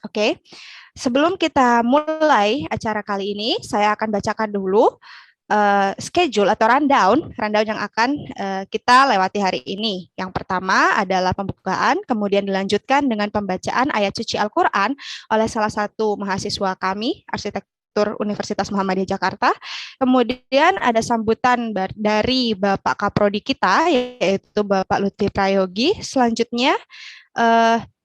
Oke, sebelum kita mulai acara kali ini, saya akan bacakan dulu schedule atau rundown yang akan kita lewati hari ini. Yang pertama adalah pembukaan, kemudian dilanjutkan dengan pembacaan ayat suci Al-Quran oleh salah satu mahasiswa kami, Arsitektur Universitas Muhammadiyah Jakarta. Kemudian ada sambutan dari Bapak Kaprodi kita, yaitu Bapak Lutfi Prayogi. Selanjutnya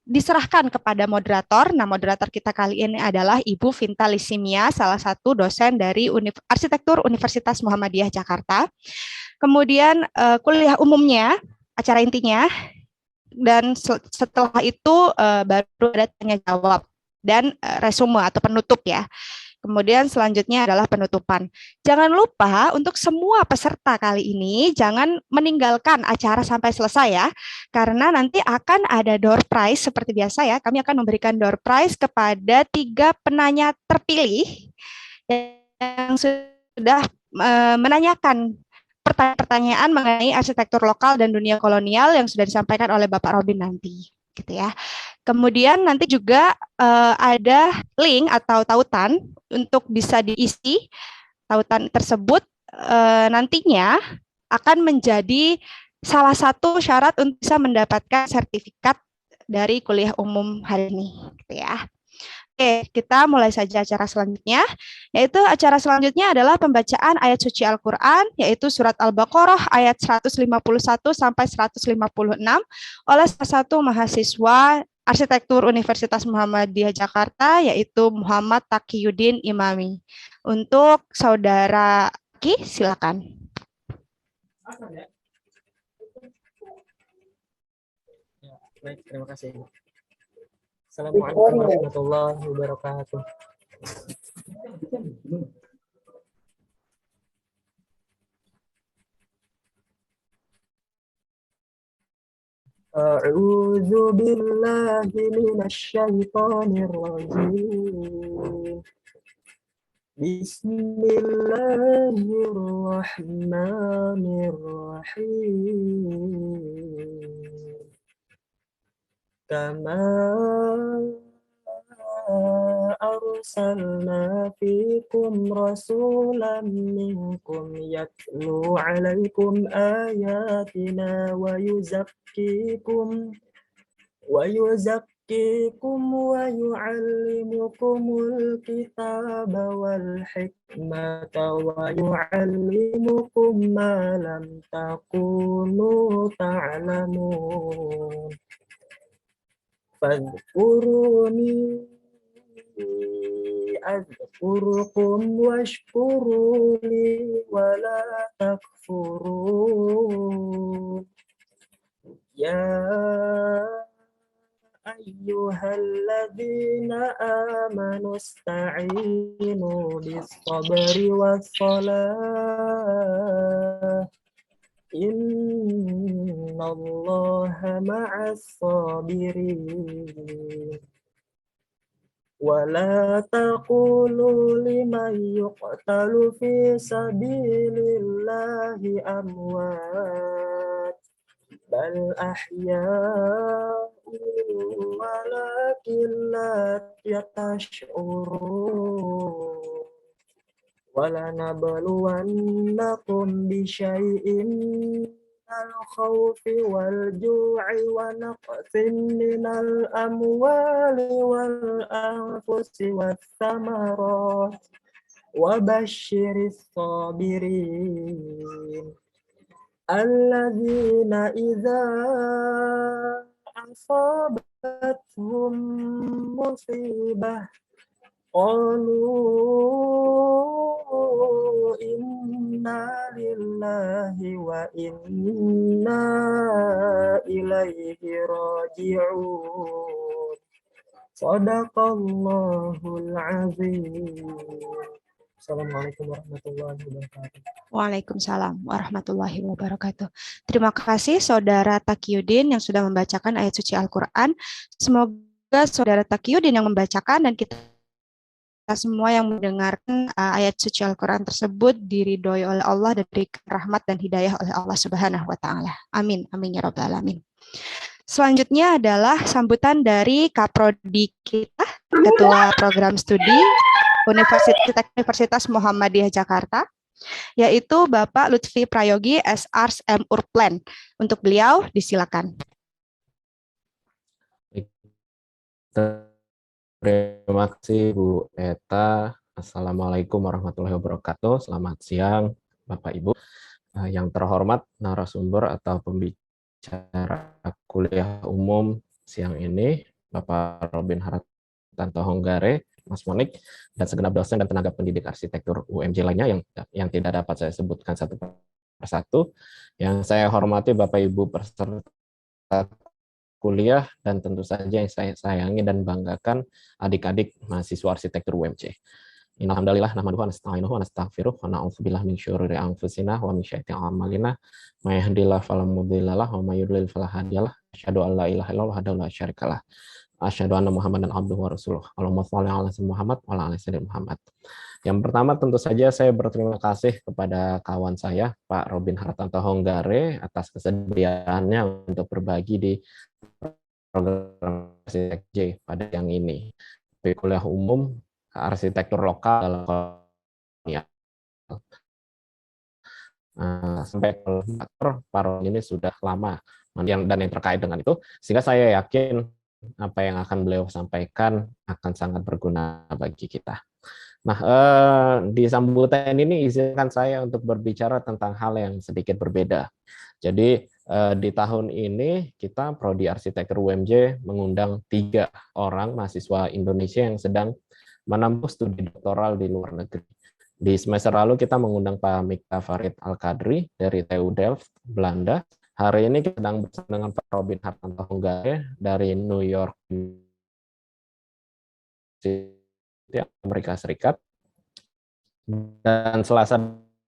diserahkan kepada moderator. Nah, moderator kita kali ini adalah Ibu Vinta Lisimia, salah satu dosen dari Arsitektur Universitas Muhammadiyah Jakarta. Kemudian kuliah umumnya, acara intinya, dan setelah itu baru ada tanya jawab dan resume atau penutup ya. Kemudian selanjutnya adalah penutupan. Jangan lupa untuk semua peserta kali ini jangan meninggalkan acara sampai selesai ya, karena nanti akan ada door prize seperti biasa ya. Kami akan memberikan door prize kepada 3 penanya terpilih yang sudah menanyakan pertanyaan mengenai arsitektur lokal dan dunia kolonial yang sudah disampaikan oleh Bapak Robin nanti, gitu ya. Kemudian nanti juga ada link atau tautan untuk bisa diisi. Tautan tersebut nantinya akan menjadi salah satu syarat untuk bisa mendapatkan sertifikat dari kuliah umum hari ini, gitu ya. Oke, kita mulai saja acara selanjutnya, yaitu acara selanjutnya adalah pembacaan ayat suci Al-Quran, yaitu surat Al-Baqarah ayat 151 sampai 156 oleh salah satu mahasiswa Arsitektur Universitas Muhammadiyah Jakarta, yaitu Muhammad Taqiyuddin Imami. Untuk Saudara Ki, silakan. Baik, terima kasih. Assalamualaikum warahmatullahi wabarakatuh. A'udzu billahi minasy syaithanir rajim. Bismillahirrahmanirrahim. Kama arsalna fikum rasulan minkum yatlu alaikum ayatina wa yuzakkikum wa yu'allimukumul kitaba wal hikmata wa yu'allimukum ma lam takunu ta'lamun. Fadhkuruni azkurukum washkuruli wala takfurun. Ya ayyuhalladzina amanu ista'inu bis-sabri was-salah. Innallaha ma'as-sabirin. Wala taqulu liman yuqtalu fi sabilillahi amwat bal ahya'u walakin la tash'urun. وَلَنَبْلُوَنَّكُمْ بِشَيْءٍ مِّنَ الْخَوْفِ وَالْجُوعِ وَنَقْصٍ مِّنَ الْأَمْوَالِ وَالْأَنفُسِ وَالثَّمَرَاتِ وَبَشِّرِ الصَّابِرِينَ الَّذِينَ إِذَا أَصَابَتْهُم مُّصِيبَةٌ قالوا إنا لله وإنا إليه راجعون. صدق الله العظيم. Assalamualaikum warahmatullahi wabarakatuh. Waalaikumsalam warahmatullahi wabarakatuh. Terima kasih Saudara Taqiyuddin yang sudah membacakan ayat suci Al-Quran. Semoga Saudara Taqiyuddin yang membacakan dan kita semua yang mendengarkan ayat suci Al-Quran tersebut diridhoi oleh Allah dan diberikan rahmat dan hidayah oleh Allah Subhanahu wa Ta'ala. Amin. Amin ya Rabbal 'Alamin. Selanjutnya adalah sambutan dari Kaprodi kita, Ketua Program Studi Universitas Muhammadiyah Jakarta, yaitu Bapak Lutfi Prayogi, SArs M Urplan. Untuk beliau, disilakan. Terima kasih Bu Eta. Assalamualaikum warahmatullahi wabarakatuh. Selamat siang Bapak Ibu. Yang terhormat narasumber atau pembicara kuliah umum siang ini, Bapak Robin Hartanto Honggare, Mas Monik, dan segenap dosen dan tenaga pendidik arsitektur UMJ lainnya yang tidak dapat saya sebutkan satu persatu. Yang saya hormati Bapak Ibu peserta kuliah, dan tentu saja yang saya sayangi dan banggakan adik-adik mahasiswa arsitektur UMJ. Alhamdulillah, nahmaduhu wa nasta'inuhu wa nastaghfiruh wa na'udzubillahi min syururi anfusina wa min syaitonir a'malina may yahdihillahu fala mudhilla lahu wa may yudlil fala hadiyalah. Asyhadu an la ilaha illallah wahdahu la syarikalah. Asyhadu anna Muhammadan abduhu wa rasuluh. Allahumma shalli ala Muhammad wa ala ali sayyidina Muhammad. Yang pertama tentu saja saya berterima kasih kepada kawan saya Pak Robin Hartanto Honggare atas kesediaannya untuk berbagi di program arsitek J pada yang ini. Kuliah umum arsitektur lokal dalam kolonial. Sampai kolonial Pak ini sudah lama dan yang terkait dengan itu, sehingga saya yakin apa yang akan beliau sampaikan akan sangat berguna bagi kita. Nah, di sambutan ini izinkan saya untuk berbicara tentang hal yang sedikit berbeda. Jadi di tahun ini kita Prodi Arsitektur UMJ mengundang 3 orang mahasiswa Indonesia yang sedang menempuh studi doktoral di luar negeri. Di semester lalu kita mengundang Pak Mikta Farid Al-Kadri dari TU Delft, Belanda. Hari ini kita sedang bersama dengan Pak Robin Hartanto Honggare dari New York, Amerika Serikat. Dan Selasa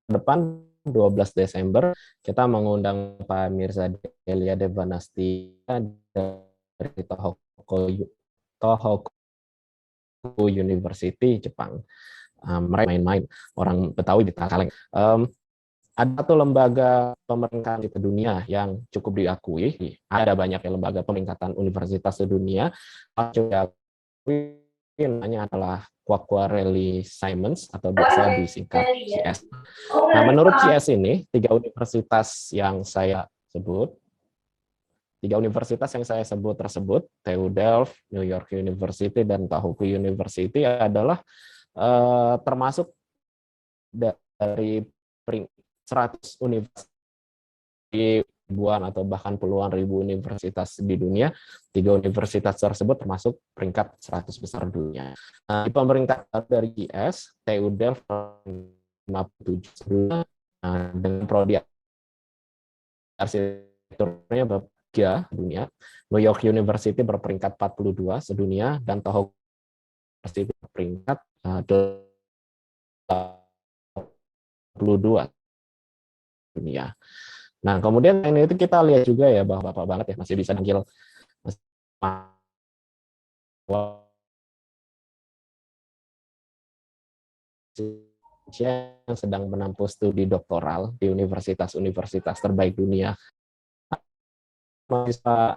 depan 12 Desember kita mengundang Pak Mirza Delia Devanastia dari Tohoku University Jepang. Mereka main-main orang Betawi di Takaleng. Ada satu lembaga pemeringkatan di dunia yang cukup diakui. Ada banyak lembaga pemeringkatan universitas di dunia. Namanya adalah Quacquarelli Simons atau biasa disingkat CS. Nah, menurut CS ini, 3 universitas yang saya sebut tersebut, TU Delft, New York University, dan Tohoku University adalah termasuk dari 100 universitas, ribuan atau bahkan puluhan ribu universitas di dunia. 3 universitas tersebut termasuk peringkat 100 besar dunia. Di peringkat dari IS, TU Delft 57 dengan prodi arsitekturnya bertiga dunia. New York University berperingkat 42 sedunia, dan Tohoku University berperingkat 22 dunia. Nah, kemudian ini itu kita lihat juga ya bahwa Bapak banget ya masih bisa panggil yang sedang menempuh studi doktoral di universitas-universitas terbaik dunia. Bisa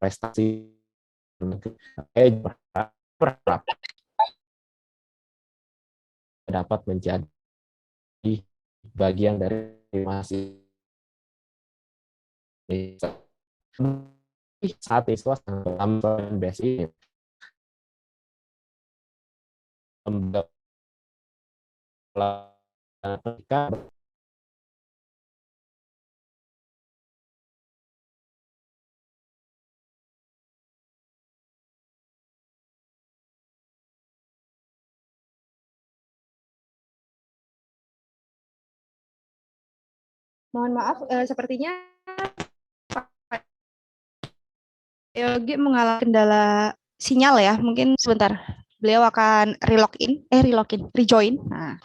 prestasi berharap dapat menjadi bagian dari masih saat itu dalam BSI Mohon maaf, sepertinya Yogi mengalami kendala sinyal ya. Mungkin sebentar. Beliau akan rejoin. Nah.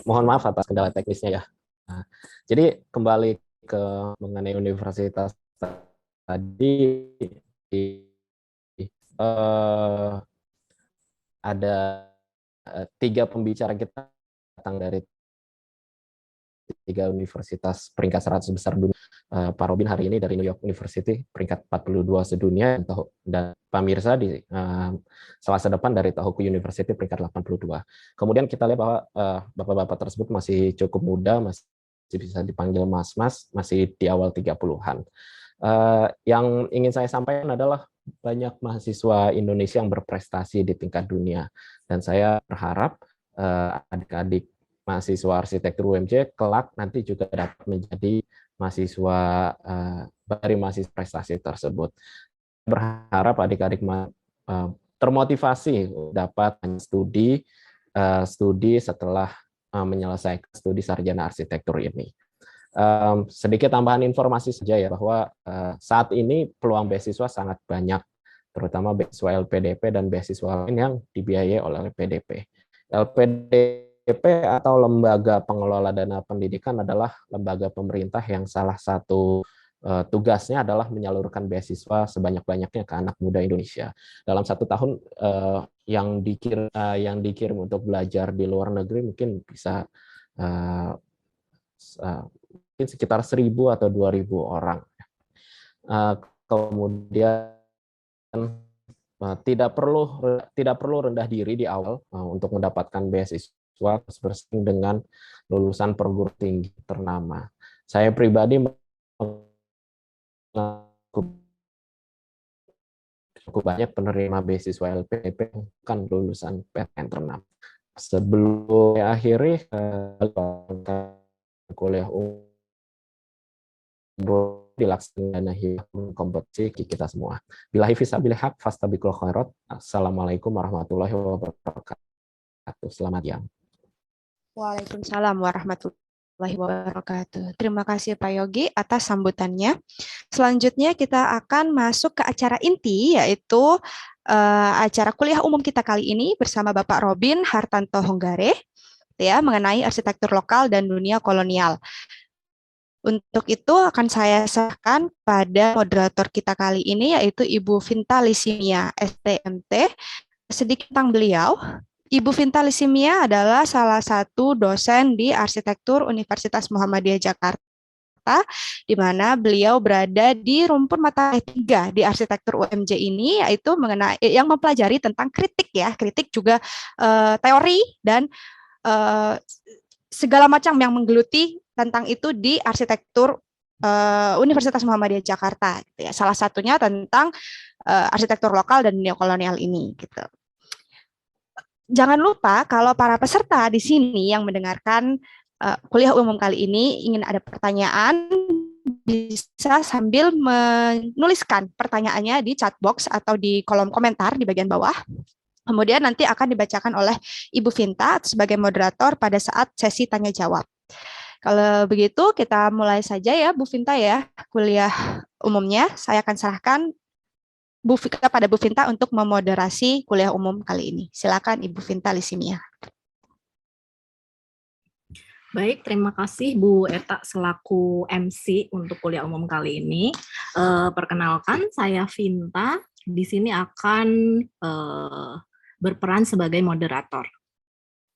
Mohon maaf atas kendala teknisnya ya. Nah, jadi kembali ke mengenai universitas tadi, ada 3 pembicara kita datang dari 3 universitas peringkat 100 besar dunia. Pak Robin hari ini dari New York University, peringkat 42 sedunia, dan Pak Mirza di Selasa depan dari Tohoku University, peringkat 82. Kemudian kita lihat bahwa bapak-bapak tersebut masih cukup muda, masih bisa dipanggil mas-mas, masih di awal 30-an. Yang ingin saya sampaikan adalah banyak mahasiswa Indonesia yang berprestasi di tingkat dunia, dan saya berharap adik-adik mahasiswa arsitektur UMJ kelak nanti juga dapat menjadi mahasiswa dari mahasiswa prestasi tersebut. Berharap adik-adik termotivasi dapat studi setelah menyelesaikan studi sarjana arsitektur ini. Sedikit tambahan informasi saja ya, bahwa saat ini peluang beasiswa sangat banyak, terutama beasiswa LPDP dan beasiswa lain yang dibiayai oleh LPDP. LPDP atau Lembaga Pengelola Dana Pendidikan adalah lembaga pemerintah yang salah satu tugasnya adalah menyalurkan beasiswa sebanyak-banyaknya ke anak muda Indonesia. Dalam 1 tahun yang dikirim untuk belajar di luar negeri mungkin bisa mungkin sekitar 1.000 atau 2.000 orang. Kemudian tidak perlu rendah diri di awal untuk mendapatkan beasiswa, bersaing dengan lulusan perguruan tinggi ternama. Saya pribadi cukup banyak penerima beasiswa LPDP kan lulusan PTN ternama. Sebelum akhiri kuliah dilaksanakan kompetisi kita semua. Billahi fisabilil haq fastabiqul khairat. Assalamualaikum warahmatullahi wabarakatuh. Selamat siang. Waalaikumsalam warahmatullahi wabarakatuh. Terima kasih Pak Yogi atas sambutannya. Selanjutnya kita akan masuk ke acara inti, yaitu acara kuliah umum kita kali ini bersama Bapak Robin Hartanto Honggare, ya, mengenai arsitektur lokal dan dunia kolonial. Untuk itu akan saya serahkan pada moderator kita kali ini, yaitu Ibu Vinta Lisimia, STMT. Sedikit tentang beliau. Ibu Vinta Lisimia adalah salah satu dosen di Arsitektur Universitas Muhammadiyah Jakarta, di mana beliau berada di rumpun mata 3 di Arsitektur UMJ ini, yaitu mengenai yang mempelajari tentang kritik, ya, kritik juga teori dan segala macam yang menggeluti tentang itu di Arsitektur Universitas Muhammadiyah Jakarta, gitu ya. Salah satunya tentang arsitektur lokal dan dunia kolonial ini, gitu. Jangan lupa kalau para peserta di sini yang mendengarkan kuliah umum kali ini ingin ada pertanyaan, bisa sambil menuliskan pertanyaannya di chat box atau di kolom komentar di bagian bawah. Kemudian nanti akan dibacakan oleh Ibu Vinta sebagai moderator pada saat sesi tanya jawab. Kalau begitu kita mulai saja ya Bu Vinta ya, kuliah umumnya. Saya akan serahkan kepada Bu Vinta untuk memoderasi kuliah umum kali ini. Silakan Ibu Vinta Lisimia. Baik, terima kasih Bu Eta selaku MC untuk kuliah umum kali ini. Perkenalkan, saya Vinta. Di sini akan berperan sebagai moderator.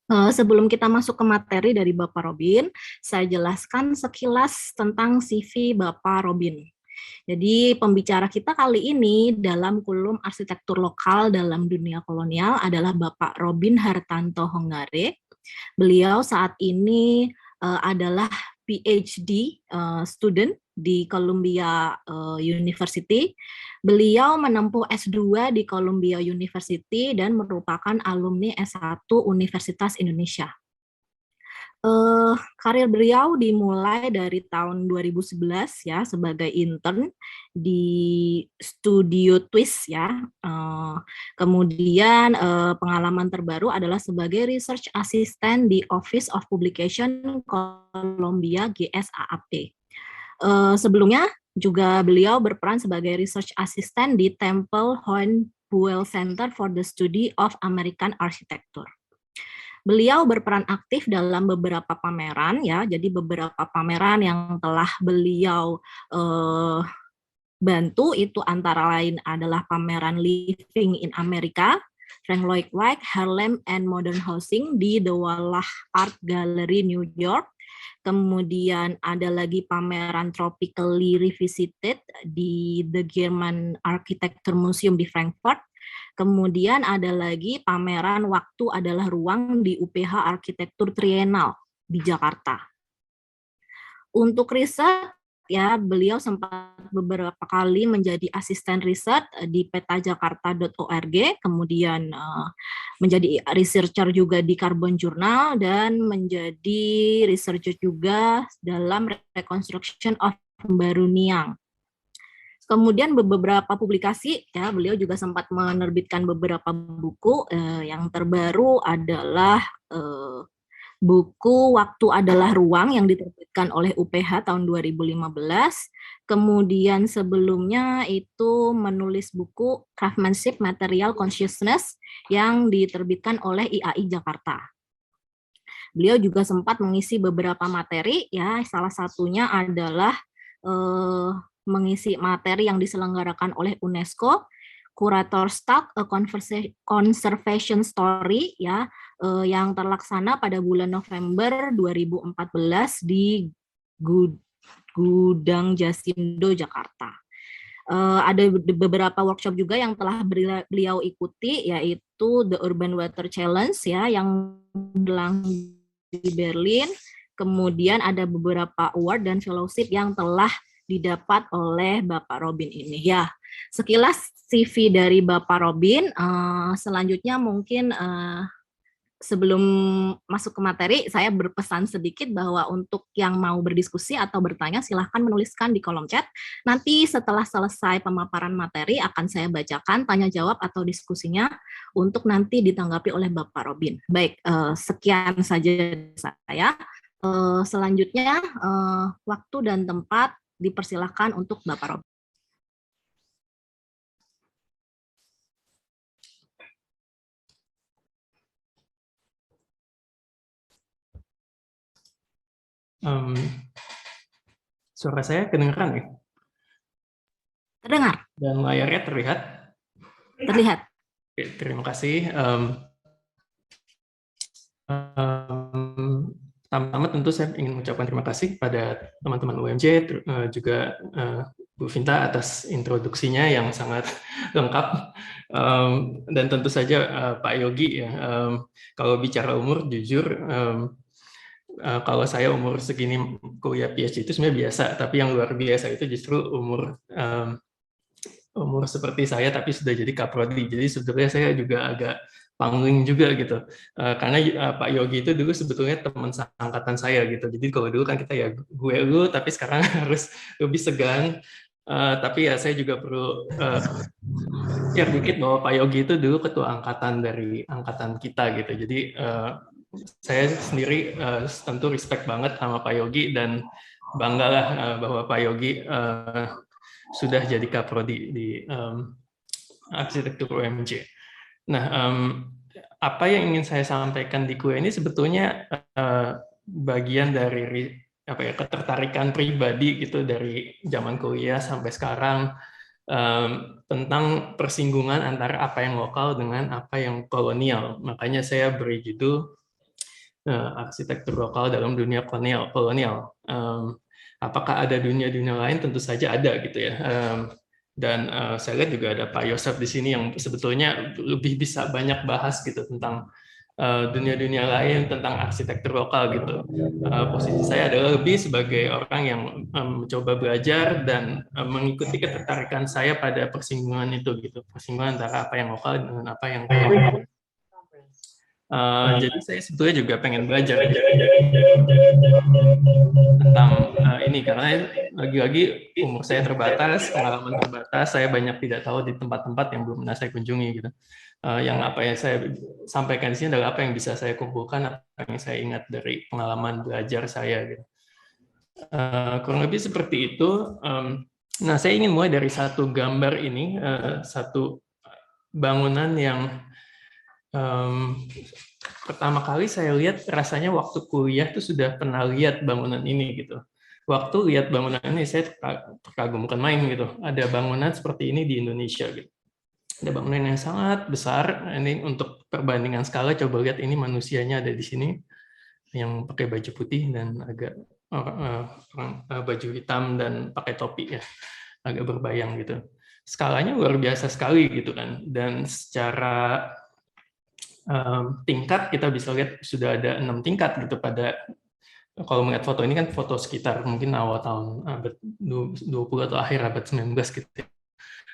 Sebelum kita masuk ke materi dari Bapak Robin, saya jelaskan sekilas tentang CV Bapak Robin. Jadi pembicara kita kali ini dalam kurikulum arsitektur lokal dalam dunia kolonial adalah Bapak Robin Hartanto Honggare. Beliau saat ini adalah PhD student di Columbia University. Beliau menempuh S2 di Columbia University dan merupakan alumni S1 Universitas Indonesia. Karir beliau dimulai dari tahun 2011 ya sebagai intern di Studio Twist ya. Kemudian pengalaman terbaru adalah sebagai research assistant di Office of Publication Columbia GSAAP. Sebelumnya juga beliau berperan sebagai research assistant di Temple Horn Buell Center for the Study of American Architecture. Beliau berperan aktif dalam beberapa pameran ya. Jadi beberapa pameran yang telah beliau bantu itu antara lain adalah pameran Living in America, Frank Lloyd Wright, Harlem and Modern Housing di The Wallach Art Gallery, New York. Kemudian ada lagi pameran Tropically Revisited di The German Architecture Museum di Frankfurt. Kemudian ada lagi pameran Waktu Adalah Ruang di UPH Arsitektur Trienal di Jakarta. Untuk riset, ya beliau sempat beberapa kali menjadi asisten riset di petajakarta.org, kemudian menjadi researcher juga di Carbon Journal, dan menjadi researcher juga dalam Reconstruction of Baruniang. Kemudian beberapa publikasi, ya beliau juga sempat menerbitkan beberapa buku. Yang terbaru adalah buku Waktu Adalah Ruang yang diterbitkan oleh UPH tahun 2015. Kemudian sebelumnya itu menulis buku Craftsmanship Material Consciousness yang diterbitkan oleh IAI Jakarta. Beliau juga sempat mengisi beberapa materi, ya salah satunya adalah mengisi materi yang diselenggarakan oleh UNESCO, Curator's Talk, A Conservation Story, ya, yang terlaksana pada bulan November 2014 di Gudang Jasindo, Jakarta. Ada beberapa workshop juga yang telah beliau ikuti, yaitu The Urban Water Challenge, ya, yang berlangsung di Berlin. Kemudian ada beberapa award dan fellowship yang telah didapat oleh Bapak Robin ini. Ya, sekilas CV dari Bapak Robin. Selanjutnya mungkin sebelum masuk ke materi, saya berpesan sedikit bahwa untuk yang mau berdiskusi atau bertanya, silahkan menuliskan di kolom chat. Nanti setelah selesai pemaparan materi, akan saya bacakan tanya jawab atau diskusinya untuk nanti ditanggapi oleh Bapak Robin. Baik, sekian saja saya. Selanjutnya, waktu dan tempat dipersilahkan untuk Bapak Robin. Suara saya kedengaran ya? Terdengar. Dan layarnya terlihat? Terlihat. Oke, terima kasih. Pertama-tama tentu saya ingin mengucapkan terima kasih pada teman-teman UMJ, juga Bu Vinta atas introduksinya yang sangat lengkap, dan tentu saja Pak Yogi, ya. Kalau bicara umur, jujur, kalau saya umur segini kuliah PhD itu sebenarnya biasa, tapi yang luar biasa itu justru umur seperti saya tapi sudah jadi kaprodi. Jadi sebetulnya saya juga agak pangling juga gitu, karena Pak Yogi itu dulu sebetulnya teman angkatan saya gitu. Jadi kalau dulu kan kita ya gue lu, tapi sekarang harus lebih segan. Tapi ya saya juga perlu share dikit bahwa Pak Yogi itu dulu ketua angkatan dari angkatan kita gitu. Jadi saya sendiri tentu respect banget sama Pak Yogi dan banggalah bahwa Pak Yogi sudah jadi kaprodi di arsitektur UMJ. Nah, apa yang ingin saya sampaikan di kuliah ini sebetulnya bagian dari ketertarikan pribadi gitu dari zaman kuliah sampai sekarang, tentang persinggungan antara apa yang lokal dengan apa yang kolonial. Makanya saya beri judul arsitektur lokal dalam dunia kolonial. Apakah ada dunia-dunia lain? Tentu saja ada gitu ya. Dan saya lihat juga ada Pak Yosef di sini yang sebetulnya lebih bisa banyak bahas gitu tentang dunia-dunia lain, tentang arsitektur lokal gitu. Posisi saya adalah lebih sebagai orang yang mencoba belajar dan mengikuti ketertarikan saya pada persinggungan itu gitu, persinggungan antara apa yang lokal dengan apa yang kolonial. Jadi saya sebetulnya juga pengen belajar tentang ini, karena lagi-lagi umur saya terbatas, pengalaman terbatas, saya banyak tidak tahu di tempat-tempat yang belum pernah saya kunjungi gitu. Yang apa yang saya sampaikan di sini adalah apa yang bisa saya kumpulkan, apa yang saya ingat dari pengalaman belajar saya gitu. Kurang lebih seperti itu. Nah, saya ingin mulai dari satu gambar ini, satu bangunan yang pertama kali saya lihat rasanya waktu kuliah tuh sudah pernah lihat bangunan ini gitu. Waktu lihat bangunan ini saya terkagum, bukan main gitu. Ada bangunan seperti ini di Indonesia gitu. Ada bangunan yang sangat besar. Ini untuk perbandingan skala, coba lihat ini manusianya ada di sini yang pakai baju putih dan agak baju hitam dan pakai topi ya, agak berbayang gitu. Skalanya luar biasa sekali gitu kan. Dan secara tingkat kita bisa lihat sudah ada 6 tingkat gitu pada, kalau melihat foto ini kan foto sekitar mungkin awal tahun abad 20 atau akhir abad 19 gitu.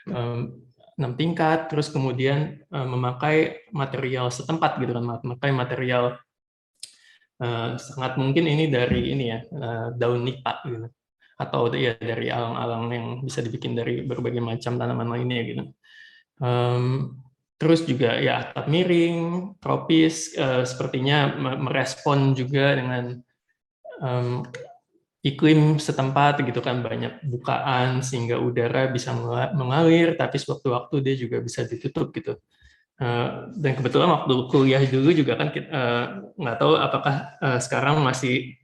6 tingkat, terus kemudian memakai material setempat gitu kan, memakai material sangat mungkin ini dari ini ya, daun nipa gitu, atau ya dari alang-alang yang bisa dibikin dari berbagai macam tanaman lainnya gitu. Terus juga ya atap miring, tropis, sepertinya merespon juga dengan iklim setempat gitu kan, banyak bukaan sehingga udara bisa mengalir, tapi sewaktu-waktu dia juga bisa ditutup gitu. Dan kebetulan waktu kuliah dulu juga kan nggak tahu apakah sekarang masih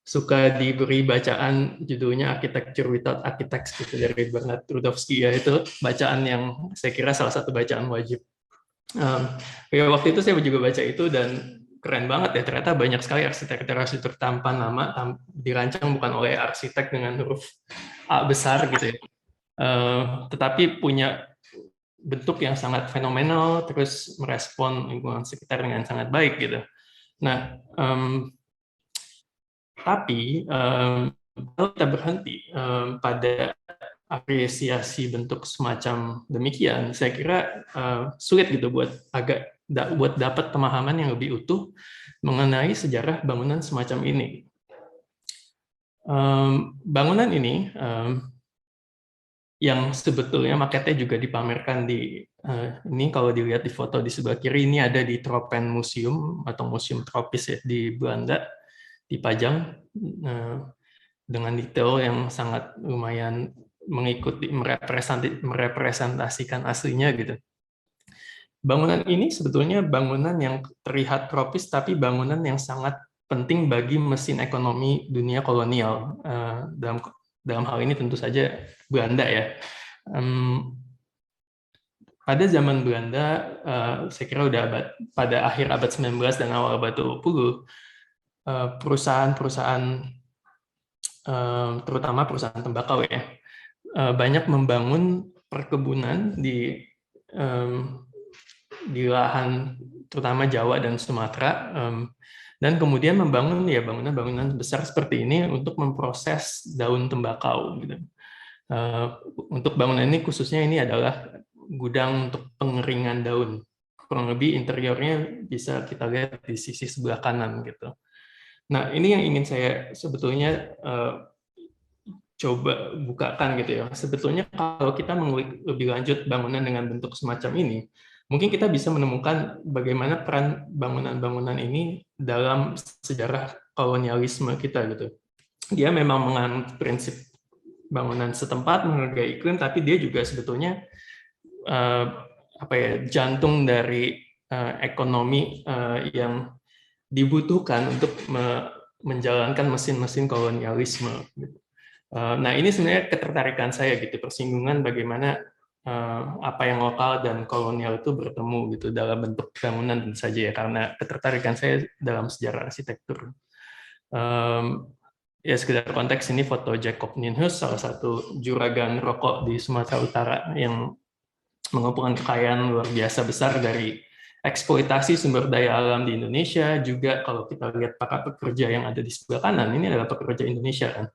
suka diberi bacaan judulnya Architecture Without Architects gitu dari Bernard Rudowski, ya itu bacaan yang saya kira salah satu bacaan wajib. Ya waktu itu saya juga baca itu dan keren banget ya, ternyata banyak sekali arsitektur tanpa nama dirancang bukan oleh arsitek dengan huruf A besar gitu ya, tetapi punya bentuk yang sangat fenomenal, terus merespon lingkungan sekitar dengan sangat baik gitu. Nah, tapi kalau kita berhenti pada apresiasi bentuk semacam demikian, saya kira sulit gitu buat dapat pemahaman yang lebih utuh mengenai sejarah bangunan semacam ini. Bangunan ini yang sebetulnya maketnya juga dipamerkan di ini, kalau dilihat di foto di sebelah kiri ini ada di Tropen Museum atau Museum Tropis ya di Belanda, dipajang dengan detail yang sangat lumayan mengikuti merepresentasikan aslinya gitu. Bangunan ini sebetulnya bangunan yang terlihat tropis, tapi bangunan yang sangat penting bagi mesin ekonomi dunia kolonial. Dalam hal ini tentu saja Belanda ya. Pada zaman Belanda, saya kira udah pada akhir abad 19 dan awal abad 20, perusahaan-perusahaan, terutama perusahaan tembakau ya, banyak membangun perkebunan di lahan terutama Jawa dan Sumatera, dan kemudian membangun ya bangunan-bangunan besar seperti ini untuk memproses daun tembakau gitu. Untuk bangunan ini khususnya ini adalah gudang untuk pengeringan daun. Kurang lebih interiornya bisa kita lihat di sisi sebelah kanan gitu. Nah, ini yang ingin saya sebetulnya coba bukakan gitu ya. Sebetulnya kalau kita mengulik lebih lanjut bangunan dengan bentuk semacam ini, mungkin kita bisa menemukan bagaimana peran bangunan-bangunan ini dalam sejarah kolonialisme kita gitu. Dia memang menganut prinsip bangunan setempat, menghargai iklim, tapi dia juga sebetulnya jantung dari ekonomi yang dibutuhkan untuk menjalankan mesin-mesin kolonialisme. Nah, ini sebenarnya ketertarikan saya gitu, persinggungan bagaimana apa yang lokal dan kolonial itu bertemu gitu dalam bentuk bangunan tentu saja ya, karena ketertarikan saya dalam sejarah arsitektur. Ya sekedar konteks, ini foto Jacob Nienhuis, salah satu juragan rokok di Sumatera Utara yang mengumpulkan kekayaan luar biasa besar dari eksploitasi sumber daya alam di Indonesia. Juga kalau kita lihat para pekerja yang ada di sebelah kanan, ini adalah pekerja Indonesia kan.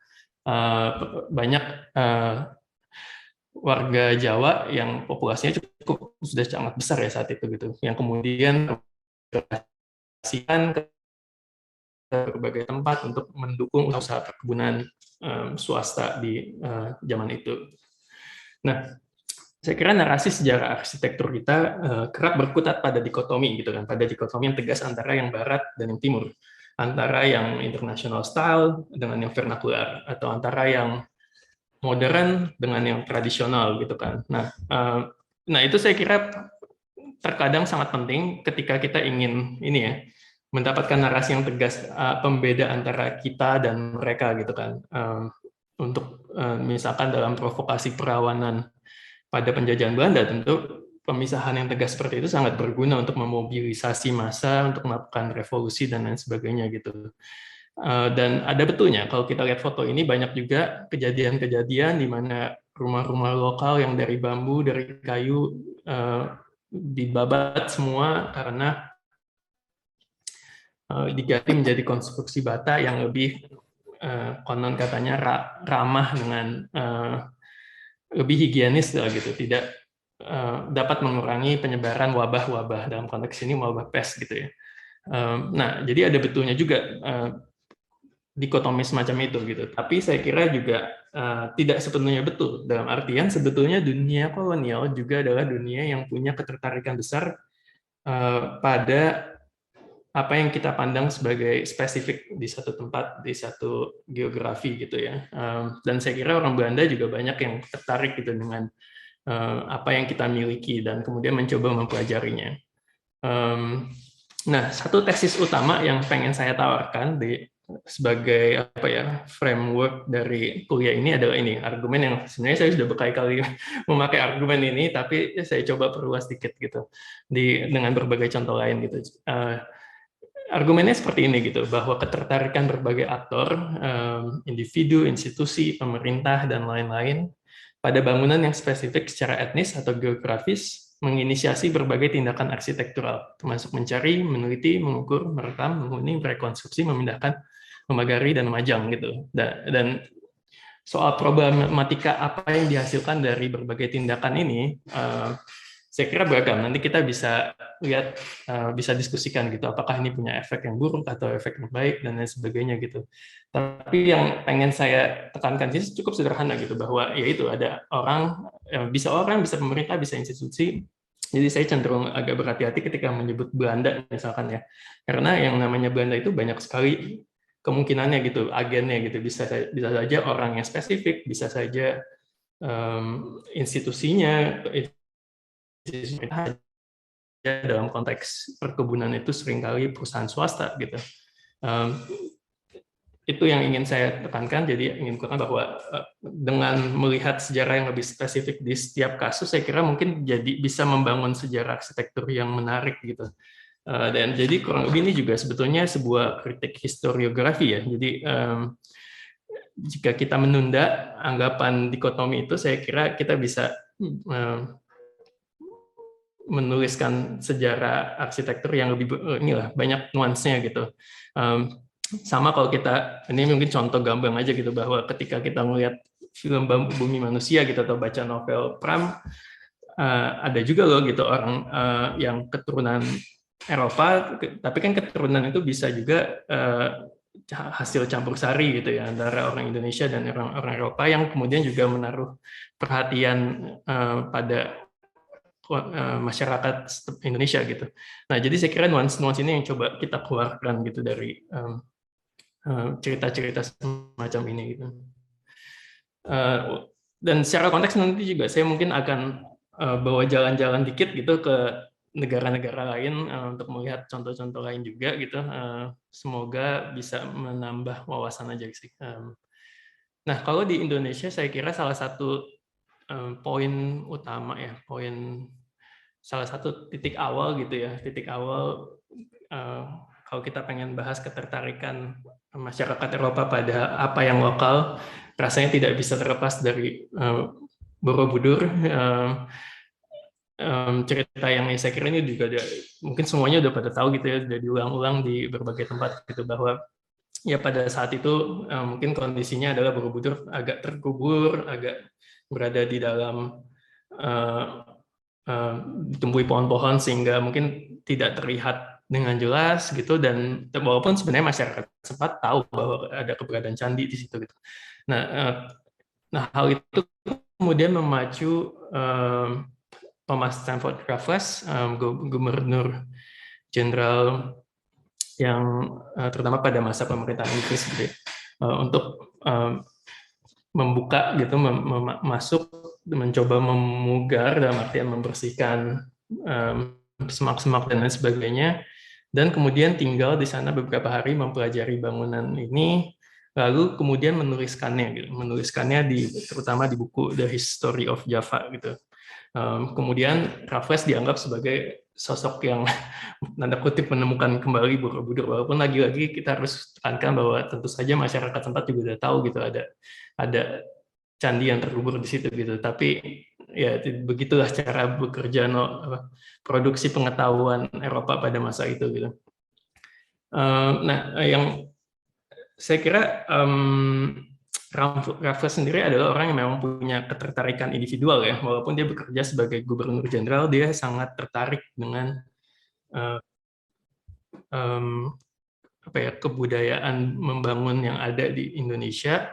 Banyak warga Jawa yang populasinya cukup sudah sangat besar ya saat itu gitu, yang kemudian ke berbagai tempat untuk mendukung usaha perkebunan swasta di zaman itu. Nah, saya kira narasi sejarah arsitektur kita kerap berkutat pada dikotomi gitu kan, pada dikotomi yang tegas antara yang barat dan yang timur, antara yang international style dengan yang vernacular, atau antara yang modern dengan yang tradisional gitu kan. Nah itu saya kira terkadang sangat penting ketika kita ingin ini ya, mendapatkan narasi yang tegas, pembeda antara kita dan mereka gitu kan. Untuk misalkan dalam provokasi perlawanan pada penjajahan Belanda, tentu pemisahan yang tegas seperti itu sangat berguna untuk memobilisasi massa, untuk melakukan revolusi dan lain sebagainya gitu. Dan ada betulnya kalau kita lihat foto ini, banyak juga kejadian-kejadian di mana rumah-rumah lokal yang dari bambu, dari kayu dibabat semua karena diganti menjadi konstruksi bata yang lebih konon katanya ramah dengan lebih higienis lah gitu, tidak dapat mengurangi penyebaran wabah-wabah, dalam konteks ini wabah pes gitu ya. Nah, jadi ada betulnya juga dikotomi semacam itu gitu. Tapi saya kira juga tidak sepenuhnya betul, dalam artian sebetulnya dunia kolonial juga adalah dunia yang punya ketertarikan besar pada apa yang kita pandang sebagai spesifik di satu tempat, di satu geografi gitu ya. Dan saya kira orang Belanda juga banyak yang tertarik gitu dengan apa yang kita miliki dan kemudian mencoba mempelajarinya. Nah, satu tesis utama yang pengen saya tawarkan sebagai apa ya, framework dari kuliah ini adalah ini, argumen yang sebenarnya saya sudah berkali-kali memakai argumen ini, tapi saya coba perluas sedikit gitu dengan berbagai contoh lain gitu. Argumennya seperti ini gitu, bahwa ketertarikan berbagai aktor, individu, institusi, pemerintah dan lain-lain pada bangunan yang spesifik secara etnis atau geografis menginisiasi berbagai tindakan arsitektural, termasuk mencari, meneliti, mengukur, merekam, menghuni, merekonstruksi, memindahkan, memagari, dan memajang gitu. Dan soal problematika apa yang dihasilkan dari berbagai tindakan ini, saya kira beragam. Nanti kita bisa lihat, bisa diskusikan gitu, apakah ini punya efek yang buruk atau efek yang baik dan lain sebagainya gitu. Tapi yang pengen saya tekankan sih cukup sederhana gitu, bahwa yaitu ada bisa pemerintah, bisa institusi. Jadi saya cenderung agak berhati-hati ketika menyebut Belanda misalkan ya, karena yang namanya Belanda itu banyak sekali kemungkinannya gitu, agennya gitu, bisa saja orang yang spesifik, bisa saja institusinya. Dalam konteks perkebunan itu seringkali perusahaan swasta gitu. Itu yang ingin saya tekankan. Jadi ingin katakan bahwa dengan melihat sejarah yang lebih spesifik di setiap kasus, saya kira mungkin jadi bisa membangun sejarah arsitektur yang menarik gitu. Dan jadi kurang lebih ini juga sebetulnya sebuah kritik historiografi ya. Jadi jika kita menunda anggapan dikotomi itu, saya kira kita bisa menuliskan sejarah arsitektur yang lebih banyak nuansnya gitu. Sama kalau kita, ini mungkin contoh gamblang aja gitu, bahwa ketika kita melihat film Bumi Manusia gitu atau baca novel Pram, ada juga loh gitu orang yang keturunan Eropa, tapi kan keturunan itu bisa juga hasil campur sari gitu ya, antara orang Indonesia dan orang Eropa yang kemudian juga menaruh perhatian pada masyarakat Indonesia gitu. Nah, jadi saya kira nuansa ini yang coba kita keluarkan gitu dari cerita-cerita semacam ini gitu. Dan secara konteks nanti juga saya mungkin akan bawa jalan-jalan dikit gitu ke negara-negara lain untuk melihat contoh-contoh lain juga gitu. Semoga bisa menambah wawasan aja sih. Nah, kalau di Indonesia saya kira salah satu poin utama ya, salah satu titik awal gitu ya, titik awal kalau kita pengen bahas ketertarikan masyarakat Eropa pada apa yang lokal, rasanya tidak bisa terlepas dari Borobudur. Cerita yang saya kira ini juga mungkin semuanya udah pada tahu gitu ya, udah diulang-ulang di berbagai tempat gitu, bahwa ya pada saat itu mungkin kondisinya adalah Borobudur agak terkubur, agak berada di dalam ditumbuhi pohon-pohon sehingga mungkin tidak terlihat dengan jelas gitu, dan walaupun sebenarnya masyarakat sempat tahu bahwa ada keberadaan candi di situ gitu. Nah, hal itu kemudian memacu Thomas Stamford Raffles, gubernur jenderal yang terutama pada masa pemerintahan Inggris gitu, untuk membuka gitu, masuk, mencoba memugar dalam artian membersihkan semak-semak dan lain sebagainya, dan kemudian tinggal di sana beberapa hari mempelajari bangunan ini, lalu kemudian menuliskannya, gitu. Menuliskannya terutama di buku The History of Java, gitu. Kemudian Raffles dianggap sebagai sosok yang tanda kutip menemukan kembali Borobudur, walaupun lagi-lagi kita harus tekankan bahwa tentu saja masyarakat tempat juga udah tahu gitu ada candi yang terkubur di situ gitu, tapi ya begitulah cara bekerja produksi pengetahuan Eropa pada masa itu gitu. Nah, yang saya kira Raffles sendiri adalah orang yang memang punya ketertarikan individual ya, walaupun dia bekerja sebagai gubernur jenderal, dia sangat tertarik dengan kebudayaan membangun yang ada di Indonesia,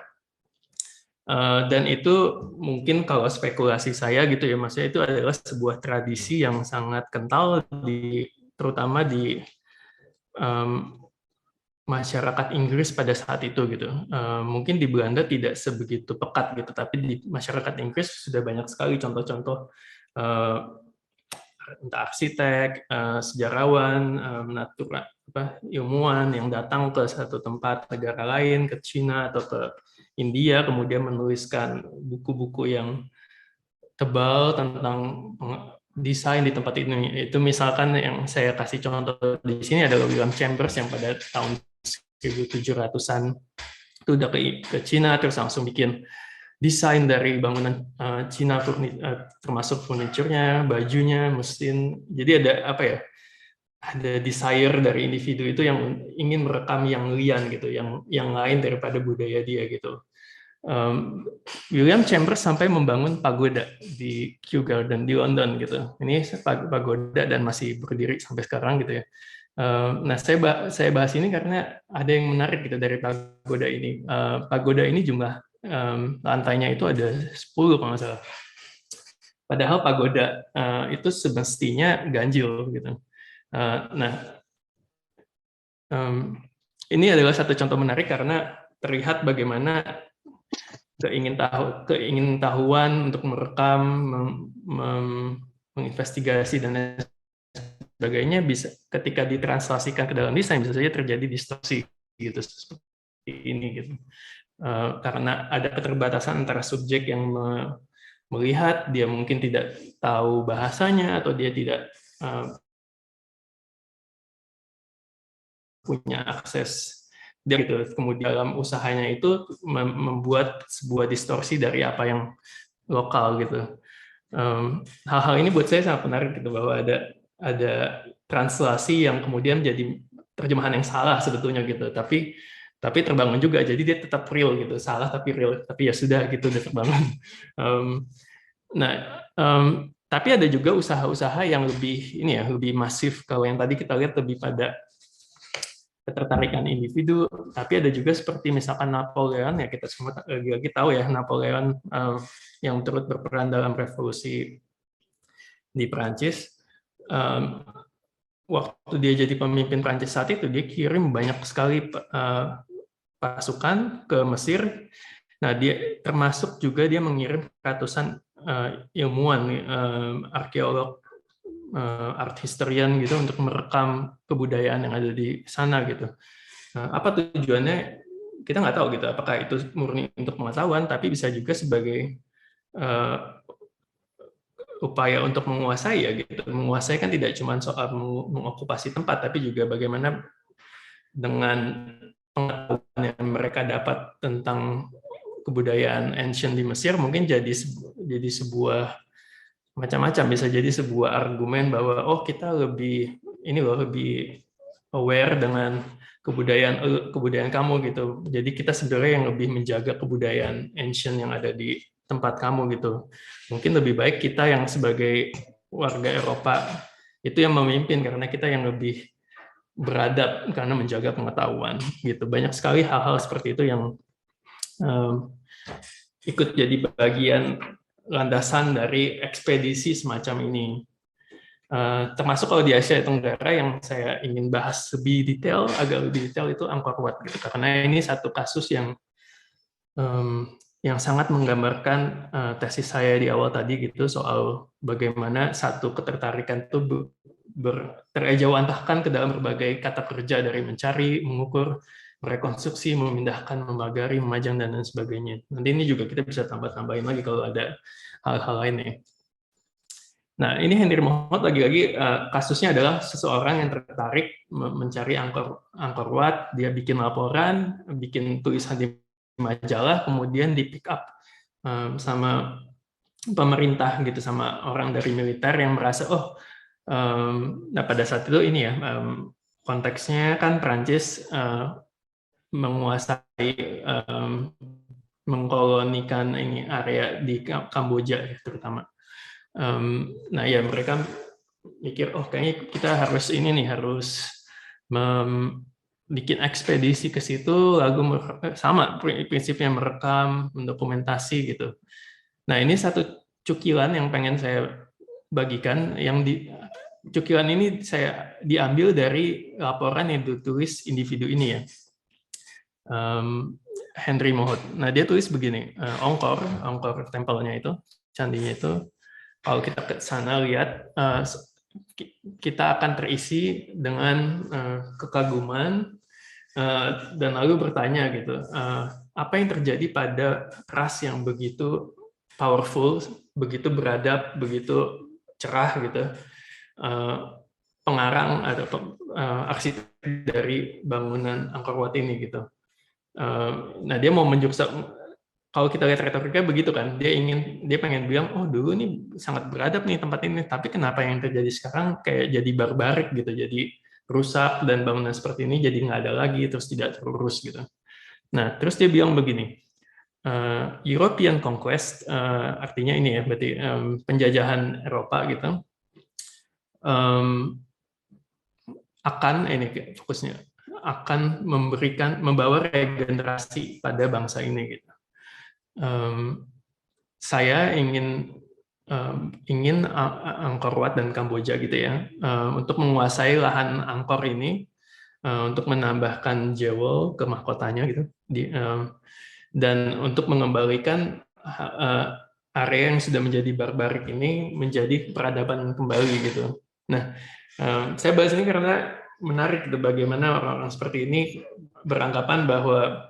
dan itu mungkin kalau spekulasi saya gitu ya, maksudnya itu adalah sebuah tradisi yang sangat kental terutama di masyarakat Inggris pada saat itu gitu. Mungkin di Belanda tidak sebegitu pekat gitu, tapi di masyarakat Inggris sudah banyak sekali contoh-contoh entah arsitek, sejarawan, ilmuwan yang datang ke satu tempat negara lain, ke Cina atau ke India, kemudian menuliskan buku-buku yang tebal tentang desain di tempat ini. Itu misalkan yang saya kasih contoh di sini adalah William Chambers yang pada tahun 1700-an itu udah ke Cina, terus langsung bikin desain dari bangunan Cina, termasuk furniturnya, bajunya, mesin. Jadi ada ada desire dari individu itu yang ingin merekam yang lian gitu, yang lain daripada budaya dia gitu. William Chambers sampai membangun pagoda di Kew Garden di London gitu. Ini pagoda dan masih berdiri sampai sekarang gitu ya. Nah, saya bahas ini karena ada yang menarik gitu dari pagoda ini. Pagoda ini jumlah lantainya itu ada 10 kalau nggak salah. Padahal pagoda itu semestinya ganjil gitu. Nah, ini adalah satu contoh menarik karena terlihat bagaimana keingintahuan untuk merekam, menginvestigasi dan sebagainya bisa ketika ditranslasikan ke dalam desain bisa saja terjadi distorsi gitu seperti ini gitu. Karena ada keterbatasan antara subjek yang melihat, dia mungkin tidak tahu bahasanya atau dia tidak punya akses dia gitu. Kemudian dalam usahanya itu membuat sebuah distorsi dari apa yang lokal gitu. Hal-hal ini buat saya sangat menarik gitu, bahwa ada translasi yang kemudian jadi terjemahan yang salah sebetulnya gitu, tapi terbangun juga, jadi dia tetap real gitu, salah tapi real, tapi ya sudah gitu, udah terbangun. Tapi ada juga usaha-usaha yang lebih masif. Kalau yang tadi kita lihat lebih pada ketertarikan individu, tapi ada juga seperti misalkan Napoleon, ya kita semua lagi tahu ya, Napoleon yang turut berperan dalam revolusi di Perancis. Waktu dia jadi pemimpin Perancis saat itu, dia kirim banyak sekali pasukan ke Mesir. Nah, dia termasuk juga dia mengirim ratusan ilmuwan, arkeolog, art historian gitu untuk merekam kebudayaan yang ada di sana gitu. Apa tujuannya kita nggak tahu gitu. Apakah itu murni untuk pengetahuan, tapi bisa juga sebagai upaya untuk menguasai ya gitu. Menguasai kan tidak cuma soal mengokupasi tempat, tapi juga bagaimana dengan pengetahuan yang mereka dapat tentang kebudayaan ancient di Mesir mungkin jadi sebuah macam-macam, bisa jadi sebuah argumen bahwa kita lebih aware dengan kebudayaan kamu gitu. Jadi kita sebenarnya yang lebih menjaga kebudayaan ancient yang ada di tempat kamu gitu. Mungkin lebih baik kita yang sebagai warga Eropa itu yang memimpin, karena kita yang lebih beradab karena menjaga pengetahuan gitu. Banyak sekali hal-hal seperti itu yang ikut jadi bagian landasan dari ekspedisi semacam ini. Termasuk kalau di Asia Tenggara yang saya ingin bahas agak lebih detail itu Angkor Wat gitu. Karena ini satu kasus yang sangat menggambarkan tesis saya di awal tadi gitu, soal bagaimana satu ketertarikan itu terejawantahkan ke dalam berbagai kata kerja dari mencari, mengukur, merekonstruksi, memindahkan, memagari, memajang, dan lain sebagainya. Nanti ini juga kita bisa tambah-tambahin lagi kalau ada hal-hal lainnya. Nah, ini Henry Mohout lagi-lagi kasusnya adalah seseorang yang tertarik mencari Angkor Wat, dia bikin laporan, bikin tulisan di majalah, kemudian di pick up sama pemerintah gitu, sama orang dari militer yang merasa nah pada saat itu ini ya konteksnya kan Prancis menguasai mengkolonikan ini area di Kamboja ya, terutama. Nah ya mereka mikir kayaknya kita harus ini nih harus bikin ekspedisi ke situ, lalu sama prinsipnya merekam, mendokumentasi gitu. Nah ini satu cukilan yang pengen saya bagikan, yang cukilan ini saya diambil dari laporan yang ditulis individu ini ya, Henry Mohout. Nah dia tulis begini, Angkor tempelnya itu, candinya itu, kalau kita ke sana lihat, kita akan terisi dengan kekaguman dan lalu bertanya gitu, apa yang terjadi pada ras yang begitu powerful, begitu beradab, begitu cerah gitu, pengarang atau arsitek dari bangunan Angkor Wat ini gitu. Nah dia mau kalau kita lihat retorika begitu kan, dia pengen bilang, dulu ini sangat beradab nih tempat ini, tapi kenapa yang terjadi sekarang kayak jadi barbarik gitu, jadi rusak dan bangunan seperti ini jadi nggak ada lagi, terus tidak terurus gitu. Nah terus dia bilang begini, European conquest artinya ini ya, berarti penjajahan Eropa gitu, akan ini fokusnya akan membawa regenerasi pada bangsa ini gitu. Saya ingin Angkor Wat dan Kamboja gitu ya, untuk menguasai lahan Angkor ini, untuk menambahkan jewel ke mahkotanya gitu, dan untuk mengembalikan area yang sudah menjadi barbarik ini menjadi peradaban kembali gitu. Nah, saya bahas ini karena menarik gitu, bagaimana orang-orang seperti ini beranggapan bahwa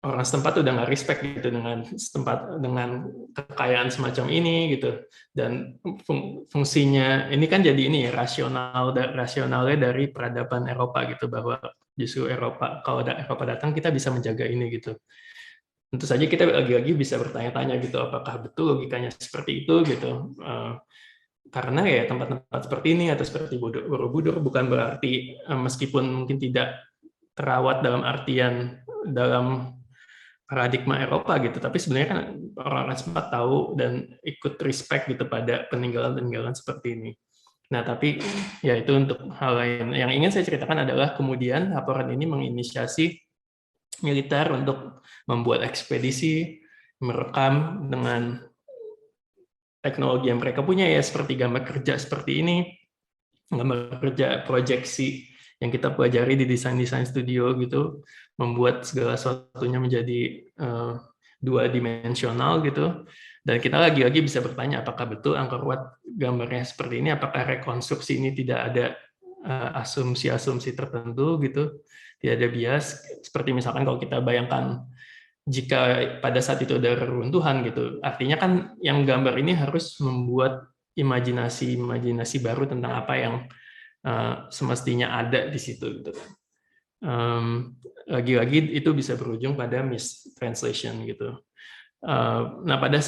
orang setempat udah nggak respect gitu dengan kekayaan semacam ini gitu, dan fungsinya ini kan jadi ini ya, rasionalnya dari peradaban Eropa gitu, bahwa justru kalau Eropa datang kita bisa menjaga ini gitu. Tentu saja kita lagi-lagi bisa bertanya-tanya gitu, apakah betul logikanya seperti itu gitu, karena ya tempat-tempat seperti ini atau seperti Borobudur bukan berarti meskipun mungkin tidak terawat dalam artian dalam paradigma Eropa gitu, tapi sebenarnya kan orang-orang sempat tahu dan ikut respect gitu pada peninggalan-peninggalan seperti ini. Nah, tapi ya itu untuk hal lain. Yang ingin saya ceritakan adalah kemudian laporan ini menginisiasi militer untuk membuat ekspedisi, merekam dengan teknologi yang mereka punya ya, seperti gambar kerja seperti ini, gambar kerja proyeksi yang kita pelajari di desain studio gitu, membuat segala sesuatunya menjadi dua dimensional gitu. Dan kita lagi-lagi bisa bertanya apakah betul Angkor Wat gambarnya seperti ini, apakah rekonstruksi ini tidak ada asumsi-asumsi tertentu gitu, tidak ada bias, seperti misalkan kalau kita bayangkan jika pada saat itu ada reruntuhan gitu, artinya kan yang gambar ini harus membuat imajinasi baru tentang apa yang semestinya ada di situ gitu. Lagi-lagi itu bisa berujung pada mistranslation gitu. Nah pada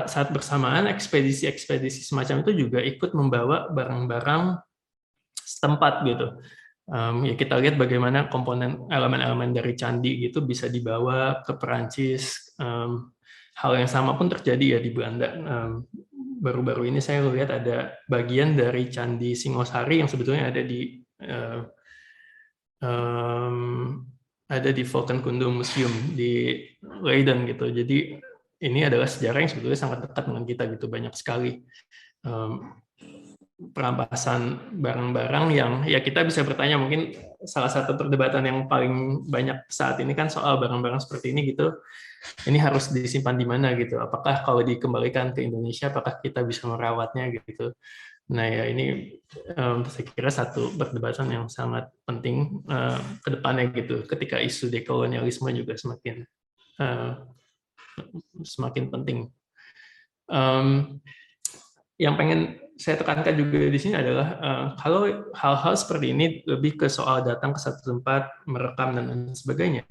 saat bersamaan ekspedisi semacam itu juga ikut membawa barang-barang setempat gitu. Ya kita lihat bagaimana elemen-elemen dari candi gitu bisa dibawa ke Perancis. Hal yang sama pun terjadi ya di Belanda. Baru-baru ini saya lihat ada bagian dari Candi Singosari yang sebetulnya ada di Volkenkunde Museum di Leiden gitu. Jadi ini adalah sejarah yang sebetulnya sangat dekat dengan kita gitu, banyak sekali perampasan barang-barang yang ya kita bisa bertanya, mungkin salah satu perdebatan yang paling banyak saat ini kan soal barang-barang seperti ini gitu, ini harus disimpan di mana gitu, apakah kalau dikembalikan ke Indonesia apakah kita bisa merawatnya gitu. Nah ya ini saya kira satu perdebatan yang sangat penting ke depannya gitu, ketika isu dekolonialisme juga semakin penting. Yang pengen saya tekankan juga di sini adalah kalau hal-hal seperti ini lebih ke soal datang ke satu tempat, merekam dan lain sebagainya.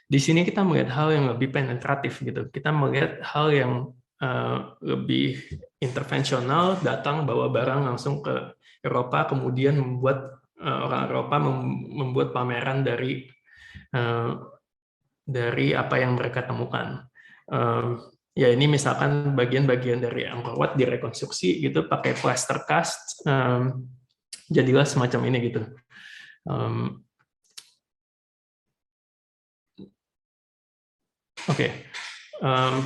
Di sini kita melihat hal yang lebih penetratif gitu. Kita melihat hal yang lebih intervensional, datang bawa barang langsung ke Eropa, kemudian membuat orang Eropa membuat pameran dari apa yang mereka temukan. Ya ini misalkan bagian-bagian dari Angkor Wat direkonstruksi gitu pakai plaster cast, jadilah semacam ini gitu. Oke.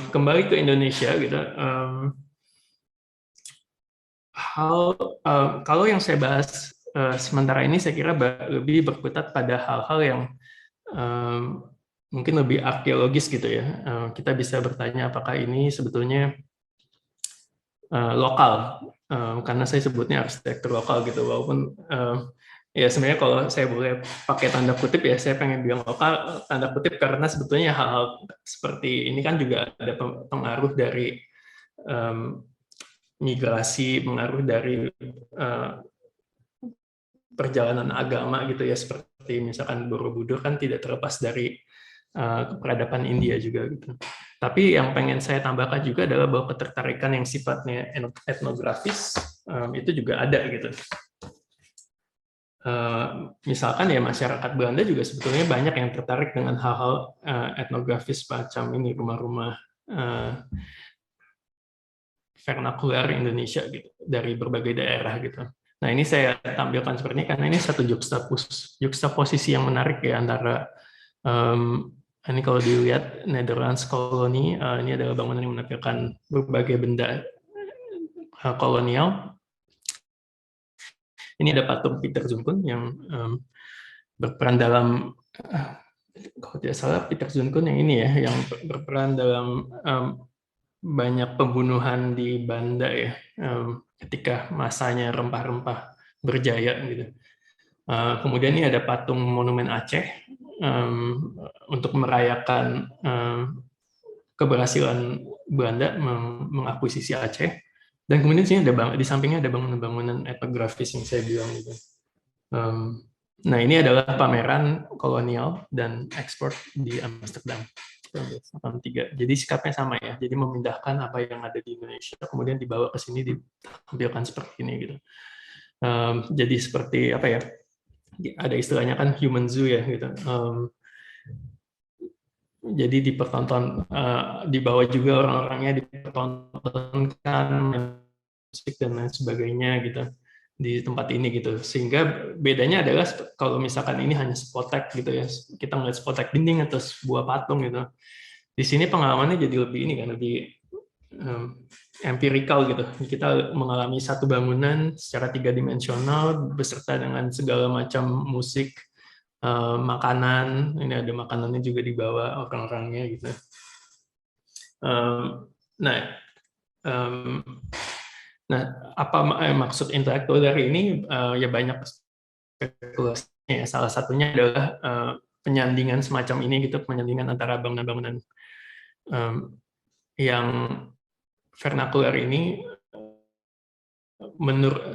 Kembali ke Indonesia gitu. Kalau yang saya bahas sementara ini saya kira lebih berkutat pada hal-hal yang mungkin lebih arkeologis gitu ya. Kita bisa bertanya apakah ini sebetulnya lokal, karena saya sebutnya arsitektur lokal gitu. Walaupun ya sebenarnya kalau saya boleh pakai tanda kutip ya, saya pengen bilang lokal tanda kutip karena sebetulnya hal-hal seperti ini kan juga ada pengaruh dari migrasi, pengaruh dari perjalanan agama gitu ya, seperti misalkan Borobudur kan tidak terlepas dari peradaban India juga gitu. Tapi yang pengen saya tambahkan juga adalah bahwa ketertarikan yang sifatnya etnografis itu juga ada gitu. Misalkan ya masyarakat Belanda juga sebetulnya banyak yang tertarik dengan hal-hal etnografis macam ini, rumah-rumah vernakular Indonesia gitu dari berbagai daerah gitu. Nah ini saya tampilkan seperti ini karena ini satu juxtaposisi yang menarik ya antara ini kalau dilihat Netherlands koloni, ini adalah bangunan yang menampilkan berbagai benda kolonial. Ini ada patung Peter Zunkun yang berperan dalam, kalau tidak salah Peter Zunkun yang ini ya, yang berperan dalam banyak pembunuhan di Banda ya, ketika masanya rempah-rempah berjaya gitu. Kemudian ini ada patung monumen Aceh untuk merayakan keberhasilan Belanda mengakuisisi Aceh. Dan kemudian sini ada di sampingnya ada bangunan-bangunan etnografis yang saya bilang gitu. Nah ini adalah pameran kolonial dan ekspor di Amsterdam 1983. Jadi sikapnya sama ya. Jadi memindahkan apa yang ada di Indonesia kemudian dibawa ke sini ditampilkan seperti ini gitu. Jadi seperti apa ya? Ada istilahnya kan human zoo ya gitu. Jadi dipertonton, dibawa juga orang-orangnya dipertontonkan musik dan lain sebagainya gitu di tempat ini gitu. Sehingga bedanya adalah kalau misalkan ini hanya spotek gitu ya, kita ngeliat spotek dinding atau sebuah patung gitu. Di sini pengalamannya jadi lebih ini kan, lebih empirikal gitu. Kita mengalami satu bangunan secara 3-dimensional beserta dengan segala macam musik, makanan. Ini ada makanannya juga dibawa orang-orangnya gitu. Nah, apa maksud intelektual dari ini? Ya banyak spekulasinya. Salah satunya adalah penyandingan semacam ini gitu, penyandingan antara bangunan-bangunan yang vernakular ini,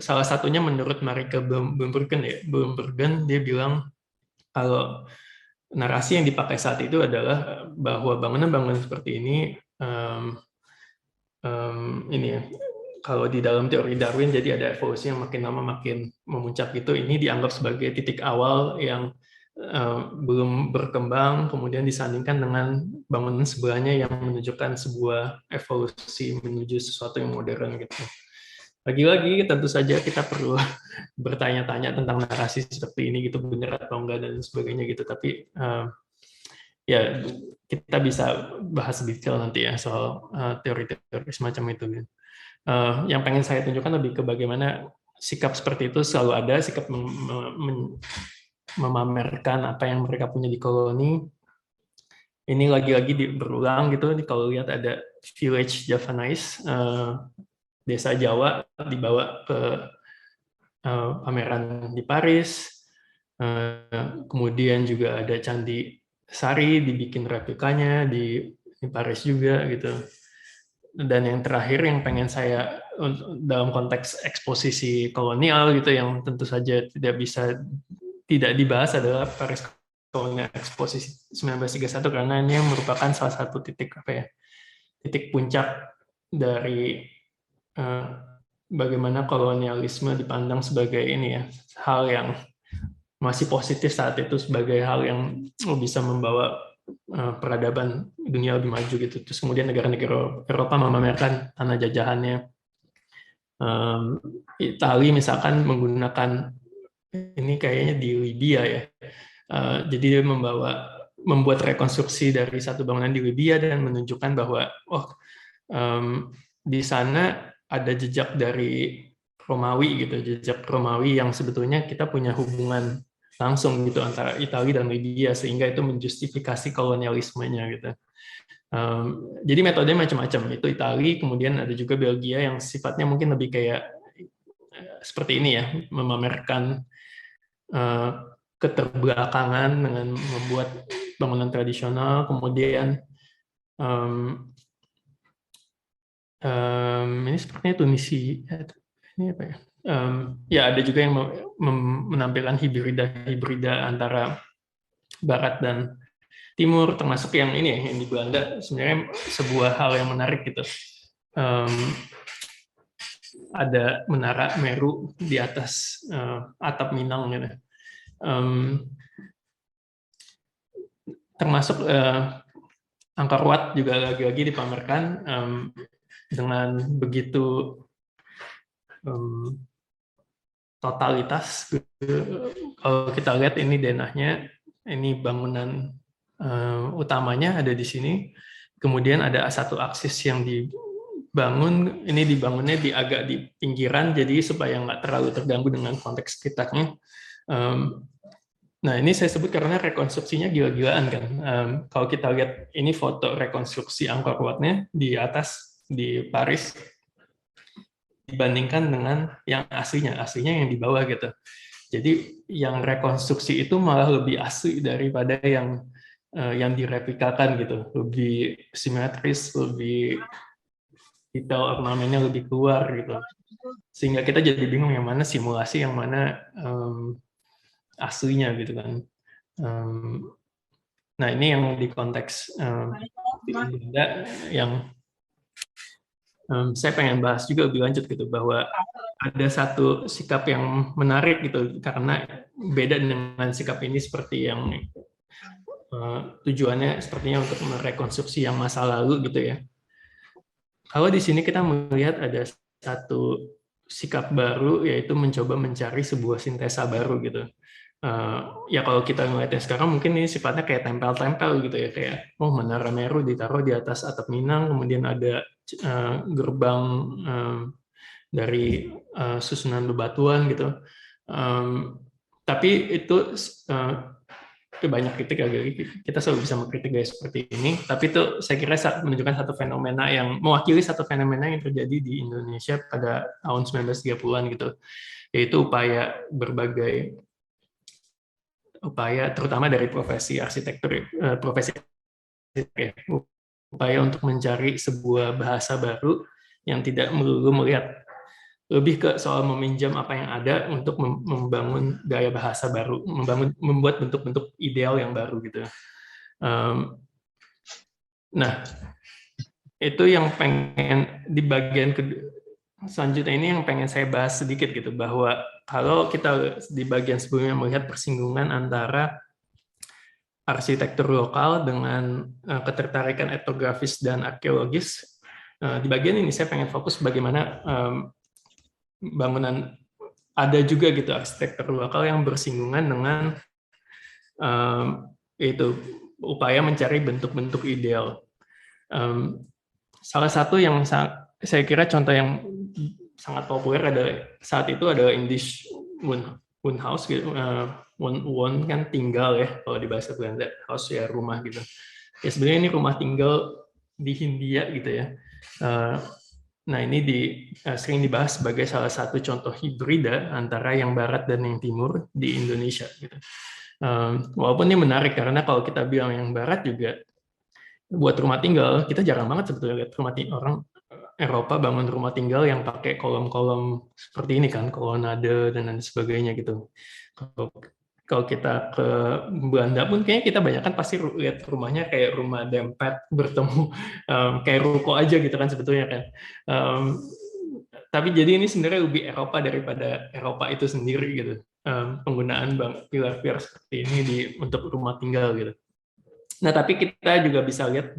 salah satunya menurut Marike Bloembergen ya, Bloembergen dia bilang kalau narasi yang dipakai saat itu adalah bahwa bangunan-bangunan seperti ini ya, kalau di dalam teori Darwin jadi ada evolusi yang makin lama makin memuncak gitu, ini dianggap sebagai titik awal yang belum berkembang, kemudian disandingkan dengan bangunan sebelahnya yang menunjukkan sebuah evolusi menuju sesuatu yang modern gitu. Lagi-lagi tentu saja kita perlu bertanya-tanya tentang narasi seperti ini gitu, benar atau enggak dan sebagainya gitu. Tapi ya kita bisa bahas detail nanti ya soal teori-teori semacam itu. Yang pengen saya tunjukkan lebih ke bagaimana sikap seperti itu selalu ada, sikap memamerkan apa yang mereka punya di koloni. Ini lagi-lagi berulang gitu. Kalau lihat ada village Javanese, desa Jawa dibawa ke pameran di Paris. Kemudian juga ada Candi Sari dibikin replikanya di Paris juga gitu. Dan yang terakhir yang pengen saya dalam konteks eksposisi kolonial gitu yang tentu saja tidak dibahas adalah Paris Colonial Eksposisi 1931 karena ini merupakan salah satu titik puncak dari bagaimana kolonialisme dipandang sebagai hal yang masih positif saat itu, sebagai hal yang bisa membawa peradaban dunia lebih maju gitu. Terus kemudian negara-negara Eropa memamerkan tanah jajahannya. Italia misalkan menggunakan ini kayaknya di Libya ya. Jadi dia membuat rekonstruksi dari satu bangunan di Libya dan menunjukkan bahwa di sana ada jejak dari Romawi gitu, jejak Romawi yang sebetulnya kita punya hubungan langsung gitu antara Italia dan Libya, sehingga itu menjustifikasi kolonialismenya gitu. Jadi metodenya macam-macam, itu Italia, kemudian ada juga Belgia yang sifatnya mungkin lebih kayak seperti ini ya, memamerkan keterbelakangan dengan membuat bangunan tradisional, kemudian ini sepertinya Tunisia, ini apa ya? Ya ada juga yang menampilkan hibrida antara Barat dan Timur, termasuk yang ini ya, yang di Belanda, sebenarnya sebuah hal yang menarik gitu. Ada menara Meru di atas atap Minang gitu. Termasuk Angkor Wat juga lagi-lagi dipamerkan dengan begitu totalitas. Kalau kita lihat ini denahnya, ini bangunan utamanya ada di sini. Kemudian ada satu aksis yang dibangun, ini dibangunnya agak di pinggiran, jadi supaya nggak terlalu terganggu dengan konteks sekitarnya. Nah ini saya sebut karena rekonstruksinya gila-gilaan kan. Kalau kita lihat ini foto rekonstruksi Angkor Wat-nya di atas di Paris, dibandingkan dengan yang aslinya yang di bawah gitu. Jadi yang rekonstruksi itu malah lebih asli daripada yang direplikakan gitu, lebih simetris, lebih detail ornamennya lebih keluar gitu. Sehingga kita jadi bingung yang mana simulasi, yang mana aslinya gitu kan. Nah ini yang di konteks yang saya pengen bahas juga lebih lanjut gitu, bahwa ada satu sikap yang menarik gitu, karena beda dengan sikap ini seperti yang tujuannya sepertinya untuk merekonstruksi yang masa lalu gitu ya. Kalau di sini kita melihat ada satu sikap baru, yaitu mencoba mencari sebuah sintesa baru gitu. Ya kalau kita melihatnya sekarang mungkin ini sifatnya kayak tempel-tempel gitu ya, kayak menara Meru ditaruh di atas atap Minang, kemudian ada gerbang dari susunan bebatuan gitu. Tapi itu banyak kritik, kita selalu bisa mengkritik gaya seperti ini, tapi itu saya kira menunjukkan satu fenomena yang mewakili satu fenomena yang terjadi di Indonesia pada tahun 1930-an gitu, yaitu upaya terutama dari profesi arsitektur, upaya untuk mencari sebuah bahasa baru yang tidak melulu melihat, lebih ke soal meminjam apa yang ada untuk membangun gaya bahasa baru, membuat bentuk-bentuk ideal yang baru gitu. Nah, itu yang pengen di bagian selanjutnya ini yang pengen saya bahas sedikit gitu, bahwa kalau kita di bagian sebelumnya melihat persinggungan antara arsitektur lokal dengan ketertarikan etnografis dan arkeologis, di bagian ini saya pengen fokus bagaimana bangunan ada juga gitu arsitektur lokal yang bersinggungan dengan itu upaya mencari bentuk-bentuk ideal. Salah satu yang saya kira contoh yang sangat populer saat itu adalah Indisch Wohnhaus gitu. Wohn kan tinggal ya kalau di bahasa Belanda, house ya rumah gitu. Ya sebenarnya ini rumah tinggal di Hindia gitu ya. Nah ini sering dibahas sebagai salah satu contoh hibrida antara yang barat dan yang timur di Indonesia gitu. Walaupun ini menarik karena kalau kita bilang yang barat juga buat rumah tinggal, kita jarang banget sebetulnya lihat orang Eropa bangun rumah tinggal yang pakai kolom-kolom seperti ini kan, kolonade dan lain sebagainya gitu. Kalau kita ke Belanda pun kayaknya kita banyak kan pasti lihat rumahnya kayak rumah dempet bertemu kayak ruko aja gitu kan sebetulnya kan. Tapi jadi ini sebenarnya lebih Eropa daripada Eropa itu sendiri gitu. Penggunaan pilar-pilar seperti ini untuk rumah tinggal gitu. Nah tapi kita juga bisa lihat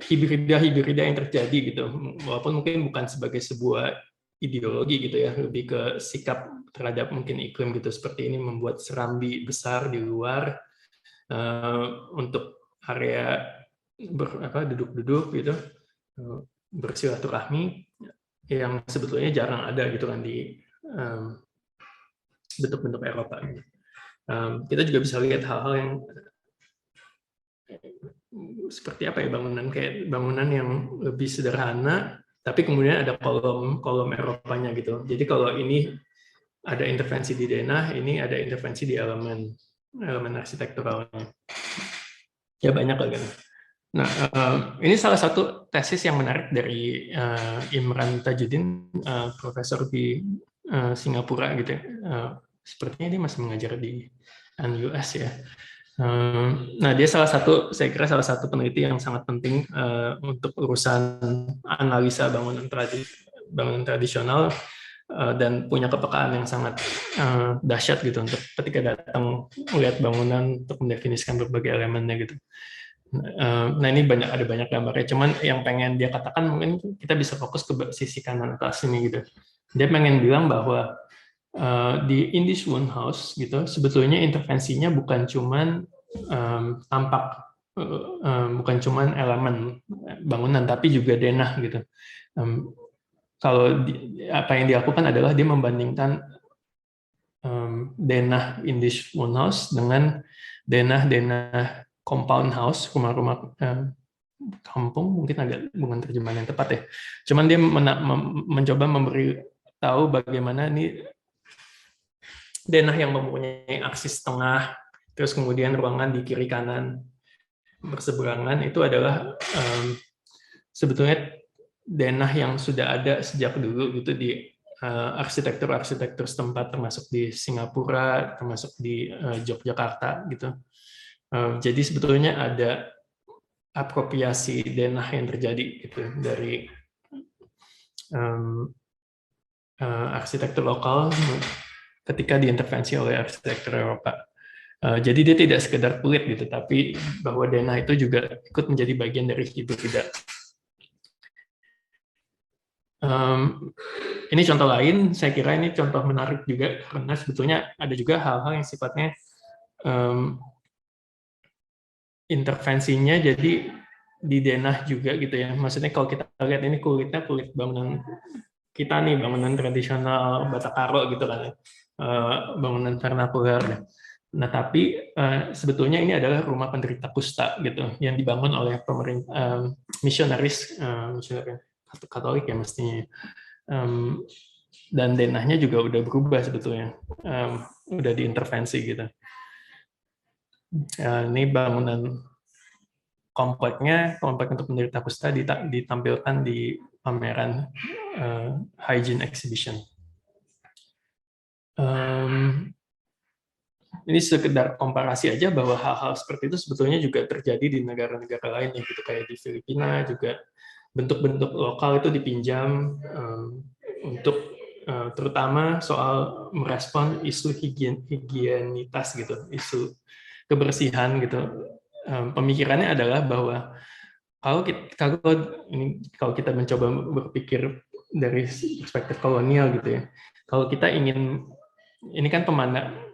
hibrida yang terjadi gitu, walaupun mungkin bukan sebagai sebuah ideologi gitu ya, lebih ke sikap terhadap mungkin iklim gitu, seperti ini membuat serambi besar di luar untuk area duduk-duduk gitu, bersilaturahmi yang sebetulnya jarang ada gitu kan di bentuk-bentuk Eropa. Kita juga bisa lihat hal-hal yang seperti apa ya, bangunan yang lebih sederhana tapi kemudian ada kolom Eropanya gitu. Jadi kalau ini ada intervensi di denah, ini ada intervensi di elemen arsitekturalnya. Ya banyak lagi. Nah, ini salah satu tesis yang menarik dari Imran Tajuddin, profesor di Singapura gitu. Sepertinya dia masih mengajar di NUS ya. Nah, dia saya kira salah satu peneliti yang sangat penting untuk urusan analisa bangunan tradisional dan punya kepekaan yang sangat dahsyat gitu untuk ketika datang melihat bangunan untuk mendefinisikan berbagai elemennya gitu. Nah, ini ada banyak gambarnya. Cuman yang pengen dia katakan mungkin kita bisa fokus ke sisi kanan atas ini gitu. Dia pengen bilang bahwa di Indisch Wohnhaus gitu sebetulnya intervensinya bukan cuman bukan cuman elemen bangunan tapi juga denah gitu. Kalau apa yang dilakukan adalah dia membandingkan denah Indisch Wohnhaus dengan denah compound house, rumah-rumah kampung, mungkin agak bukan terjemahan yang tepat ya. Cuman dia mencoba memberi tahu bagaimana ini denah yang mempunyai aksis tengah, terus kemudian ruangan di kiri kanan berseberangan itu adalah sebetulnya denah yang sudah ada sejak dulu gitu di arsitektur setempat, termasuk di Singapura, termasuk di Yogyakarta gitu. Jadi sebetulnya ada apropriasi denah yang terjadi gitu dari arsitektur lokal ketika diintervensi oleh arsitektur Eropa. Jadi dia tidak sekedar kulit gitu, tapi bahwa denah itu juga ikut menjadi bagian dari hibrida. Ini contoh lain, saya kira ini contoh menarik juga karena sebetulnya ada juga hal-hal yang sifatnya intervensinya jadi di denah juga gitu ya. Maksudnya kalau kita lihat ini kulitnya kulit bangunan kita nih, bangunan tradisional Bata Karo gitu kan, bangunan vernakular. Nah tapi sebetulnya ini adalah rumah penderita kusta gitu, yang dibangun oleh pemerintah misionaris Katolik ya mestinya. Dan denahnya juga udah berubah sebetulnya, udah diintervensi gitu. Ini bangunan komplek untuk penderita kusta ditampilkan di pameran hygiene exhibition. Ini sekedar komparasi aja bahwa hal-hal seperti itu sebetulnya juga terjadi di negara-negara lain gitu, kayak di Filipina juga bentuk-bentuk lokal itu dipinjam untuk terutama soal merespon isu higienitas gitu, isu kebersihan gitu. Pemikirannya adalah bahwa kalau kita mencoba berpikir dari perspektif kolonial gitu ya, kalau kita ingin ini kan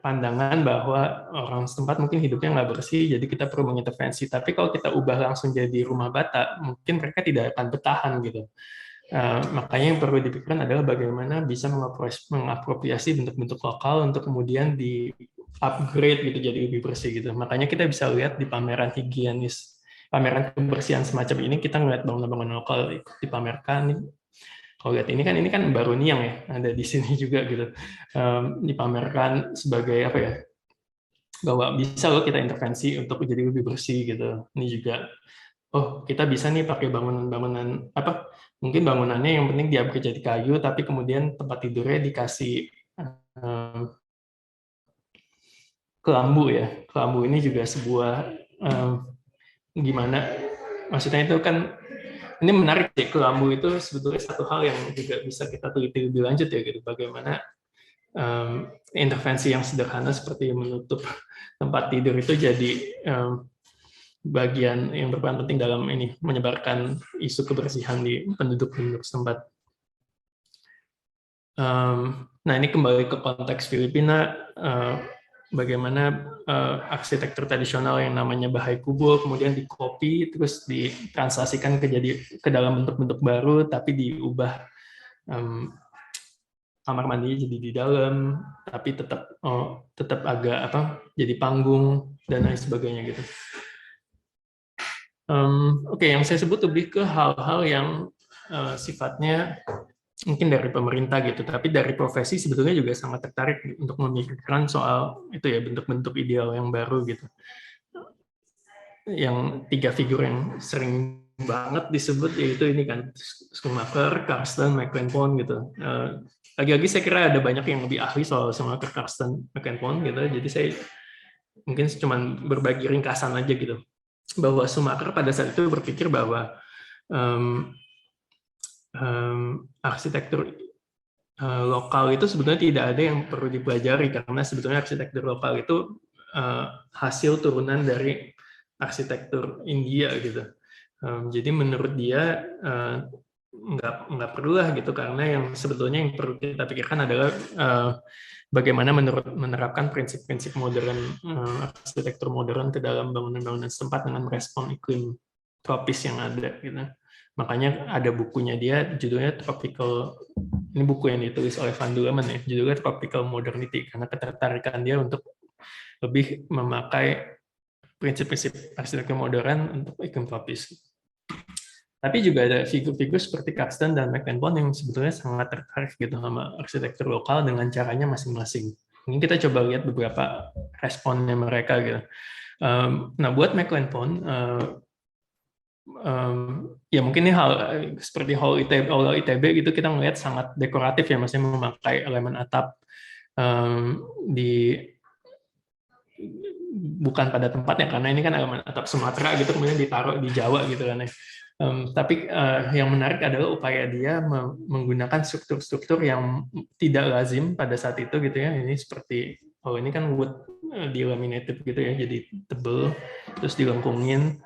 pandangan bahwa orang setempat mungkin hidupnya nggak bersih, jadi kita perlu mengintervensi. Tapi kalau kita ubah langsung jadi rumah bata, mungkin mereka tidak akan bertahan gitu. Makanya yang perlu dipikirkan adalah bagaimana bisa mengapropriasi bentuk-bentuk lokal untuk kemudian di upgrade gitu jadi lebih bersih gitu. Makanya kita bisa lihat di pameran higienis, pameran kebersihan semacam ini, kita ngeliat bangunan-bangunan lokal dipamerkan. Kalau lihat ini kan baru Niang ya, ada di sini juga gitu, dipamerkan sebagai apa ya, bahwa bisa loh kita intervensi untuk jadi lebih bersih gitu. Ini juga, oh kita bisa nih pakai bangunan-bangunan apa, mungkin bangunannya yang penting di-upgrade jadi kayu, tapi kemudian tempat tidurnya dikasih kelambu ya. Kelambu ini juga sebuah gimana, maksudnya itu kan. Ini menarik sih, kelambu itu sebetulnya satu hal yang juga bisa kita teliti lebih lanjut ya gitu. Bagaimana intervensi yang sederhana seperti menutup tempat tidur itu jadi bagian yang berperan penting dalam ini menyebarkan isu kebersihan di penduduk-penduduk setempat. Nah ini kembali ke konteks Filipina. Bagaimana arsitektur tradisional yang namanya Bahay Kubo kemudian dikopi terus ditranslasikan ke dalam bentuk-bentuk baru, tapi diubah kamar mandinya jadi di dalam, tapi tetap agak jadi panggung dan lain sebagainya gitu. Oke, yang saya sebut lebih ke hal-hal yang sifatnya mungkin dari pemerintah gitu, tapi dari profesi sebetulnya juga sangat tertarik untuk memikirkan soal itu ya, bentuk-bentuk ideal yang baru gitu. Yang 3 figur yang sering banget disebut yaitu ini kan, Schumacher, Karsten, McLain-Pond gitu. Lagi-lagi saya kira ada banyak yang lebih ahli soal Schumacher, Karsten, McLain-Pond gitu, jadi saya mungkin cuma berbagi ringkasan aja gitu, bahwa Schumacher pada saat itu berpikir bahwa arsitektur lokal itu sebetulnya tidak ada yang perlu dipelajari, karena sebetulnya arsitektur lokal itu hasil turunan dari arsitektur India gitu. Jadi menurut dia nggak perlu lah gitu, karena yang sebetulnya yang perlu kita pikirkan adalah bagaimana menerapkan prinsip-prinsip modern, arsitektur modern ke dalam bangunan-bangunan setempat dengan merespon iklim tropis yang ada gitu. Makanya ada bukunya dia, judulnya Tropical, ini buku yang ditulis oleh Van Dulaman ya, judulnya Tropical Modernity, karena ketertarikan dia untuk lebih memakai prinsip-prinsip arsitektur modern untuk iklim tropis. Tapi juga ada figur-figur seperti Karsten dan McLain-Pond yang sebetulnya sangat tertarik gitu sama arsitektur lokal dengan caranya masing-masing. Mungkin kita coba lihat beberapa responnya mereka gitu. Nah, buat McLain-Pond, ya mungkin ini hal seperti hall ITB gitu, kita melihat sangat dekoratif ya, maksudnya memakai elemen atap bukan pada tempatnya, karena ini kan elemen atap Sumatera gitu kemudian ditaruh di Jawa gitu kan ya. Tapi yang menarik adalah upaya dia menggunakan struktur-struktur yang tidak lazim pada saat itu gitu ya. Ini seperti ini kan wood delaminated gitu ya, jadi tebel terus dilengkungin.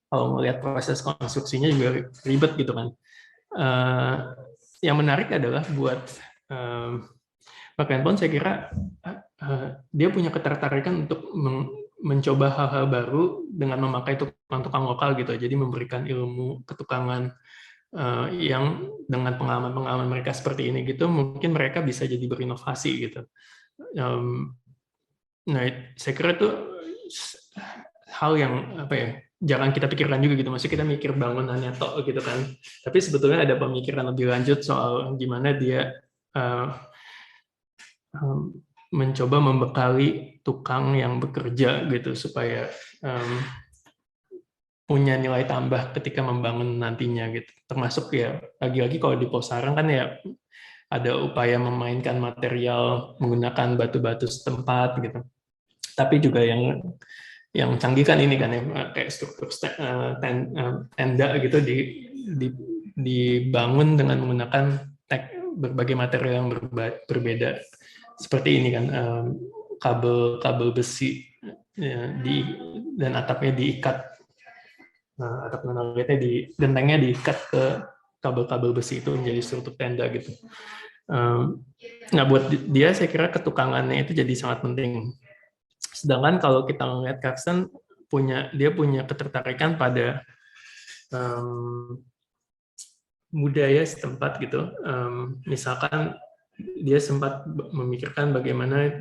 Kalau melihat proses konstruksinya juga ribet gitu kan. Yang menarik adalah buat McLain-Pond, saya kira dia punya ketertarikan untuk mencoba hal-hal baru dengan memakai tukang-tukang lokal gitu. Jadi memberikan ilmu ketukangan yang dengan pengalaman-pengalaman mereka seperti ini gitu, mungkin mereka bisa jadi berinovasi gitu. Nah, saya kira itu hal yang jangan kita pikirkan juga gitu, maksudnya kita mikir bangunannya tok gitu kan, tapi sebetulnya ada pemikiran lebih lanjut soal gimana dia mencoba membekali tukang yang bekerja gitu supaya punya nilai tambah ketika membangun nantinya gitu. Termasuk ya lagi-lagi kalau di Posarang kan ya ada upaya memainkan material menggunakan batu-batu setempat gitu. Tapi juga yang canggih kan ini kan ya, kayak struktur tenda gitu dibangun dengan menggunakan berbagai material yang berbeda, seperti ini kan, kabel besi ya, dan atapnya diikat, atap monolitnya gentengnya diikat ke kabel-kabel besi itu menjadi struktur tenda gitu. Nah, buat dia saya kira ketukangannya itu jadi sangat penting. Sedangkan kalau kita melihat Carsten dia punya ketertarikan pada budaya setempat gitu. Misalkan dia sempat memikirkan bagaimana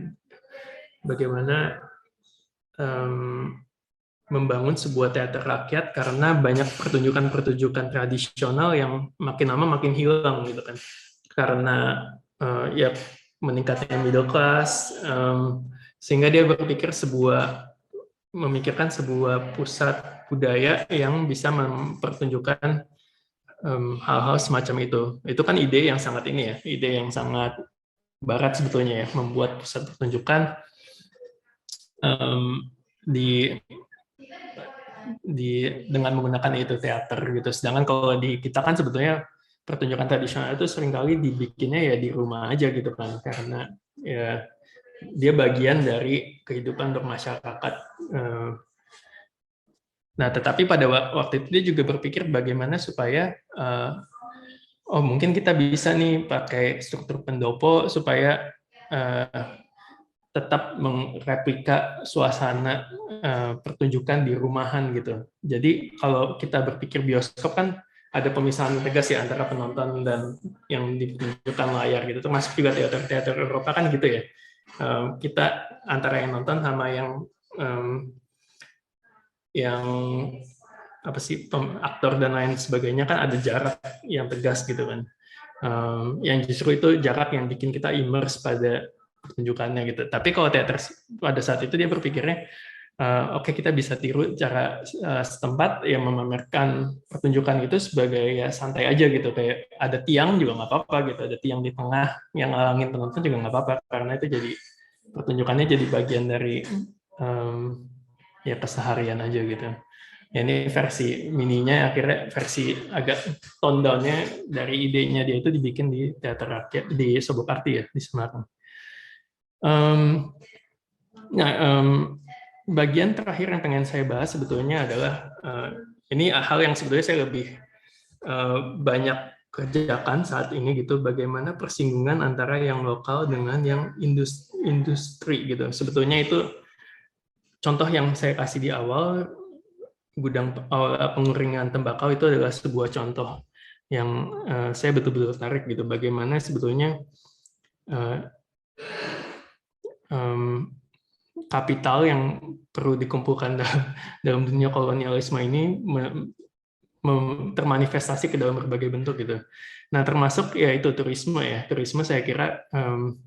membangun sebuah teater rakyat karena banyak pertunjukan-pertunjukan tradisional yang makin lama makin hilang gitu kan. Karena ya meningkatnya middle class, sehingga dia memikirkan sebuah pusat budaya yang bisa mempertunjukkan hal-hal semacam itu. Itu kan ide yang sangat ide yang sangat barat sebetulnya ya, membuat pusat pertunjukan dengan menggunakan itu teater gitu. Sedangkan kalau di kita kan sebetulnya pertunjukan tradisional itu seringkali dibikinnya ya di rumah aja gitu kan, karena ya dia bagian dari kehidupan bermasyarakat. Nah, tetapi pada waktu itu dia juga berpikir bagaimana supaya mungkin kita bisa nih pakai struktur pendopo supaya tetap mereplika suasana pertunjukan di rumahan gitu. Jadi kalau kita berpikir bioskop kan ada pemisahan tegas ya antara penonton dan yang ditunjukkan layar gitu. Termasuk juga teater Eropa kan gitu ya. Kita antara yang nonton sama yang apa sih aktor dan lain sebagainya kan ada jarak yang tegas gitu kan. Yang justru itu jarak yang bikin kita immerse pada pertunjukannya gitu. Tapi kalau teater pada saat itu dia berpikirnya oke, kita bisa tiru cara setempat yang memamerkan pertunjukan itu sebagai ya santai aja gitu, kayak ada tiang juga nggak apa-apa gitu, ada tiang di tengah yang ngalangin penonton juga nggak apa-apa, karena itu jadi pertunjukannya jadi bagian dari ya keseharian aja gitu. Ya, ini versi mininya, akhirnya versi agak tone down-nya dari idenya dia itu dibikin di teater rakyat di Sobokarti ya, di Semarang. Bagian terakhir yang pengen saya bahas sebetulnya adalah ini hal yang sebetulnya saya lebih banyak kerjakan saat ini gitu, bagaimana persinggungan antara yang lokal dengan yang industri gitu. Sebetulnya itu contoh yang saya kasih di awal, gudang pengeringan tembakau itu adalah sebuah contoh yang saya betul-betul tertarik gitu, bagaimana sebetulnya kapital yang perlu dikumpulkan dalam dunia kolonialisme ini termanifestasi ke dalam berbagai bentuk gitu. Nah, termasuk ya itu turisme ya. Turisme saya kira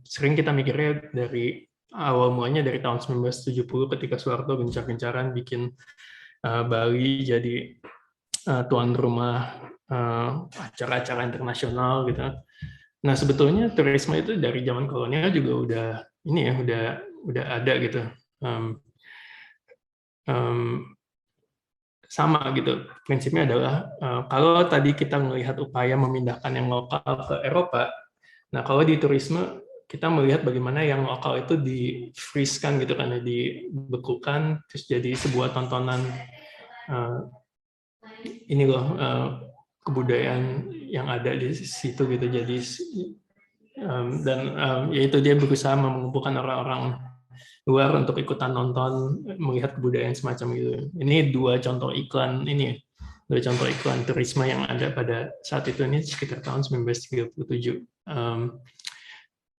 sering kita mikirnya dari awal mulanya dari tahun 1970 ketika Soeharto gencar-gencaran bikin Bali jadi tuan rumah acara-acara internasional gitu. Nah, sebetulnya turisme itu dari zaman kolonial juga udah ada gitu. Sama gitu. Prinsipnya adalah kalau tadi kita melihat upaya memindahkan yang lokal ke Eropa, nah kalau di turisme kita melihat bagaimana yang lokal itu di-freeze-kan gitu kan, dibekukan terus jadi sebuah tontonan ini loh kebudayaan yang ada di situ gitu. Jadi dan yaitu dia berusaha mengumpulkan orang-orang luar untuk ikutan nonton, melihat kebudayaan semacam itu. Ini dua contoh iklan turisme yang ada pada saat itu, ini sekitar tahun 1937.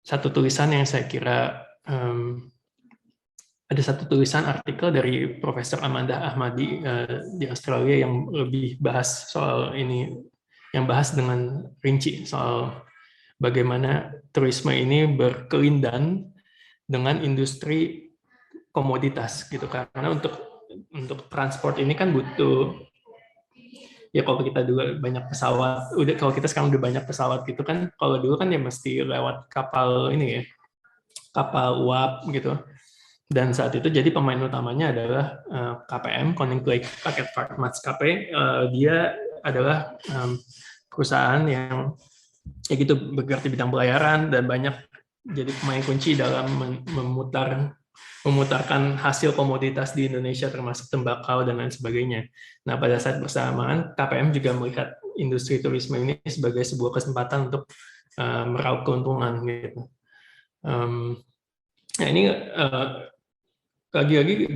Satu tulisan yang saya kira ada satu tulisan artikel dari Profesor Amanda Ahmadi di Australia yang lebih bahas soal ini, yang bahas dengan rinci soal bagaimana turisme ini berkelindan dengan industri komoditas gitu, karena untuk transport ini kan butuh ya, kalau kita dulu banyak pesawat, kalau kita sekarang udah banyak pesawat gitu kan, kalau dulu kan ya mesti lewat kapal ini ya, kapal uap gitu. Dan saat itu jadi pemain utamanya adalah KPM, Koninklijk Paketvaart Maatschappij. Dia adalah perusahaan yang ya gitu bergerak di bidang pelayaran dan banyak jadi pemain kunci dalam memutarkan hasil komoditas di Indonesia termasuk tembakau dan lain sebagainya. Nah, pada saat bersamaan KPM juga melihat industri turisme ini sebagai sebuah kesempatan untuk meraup keuntungan gitu. Nah ini lagi-lagi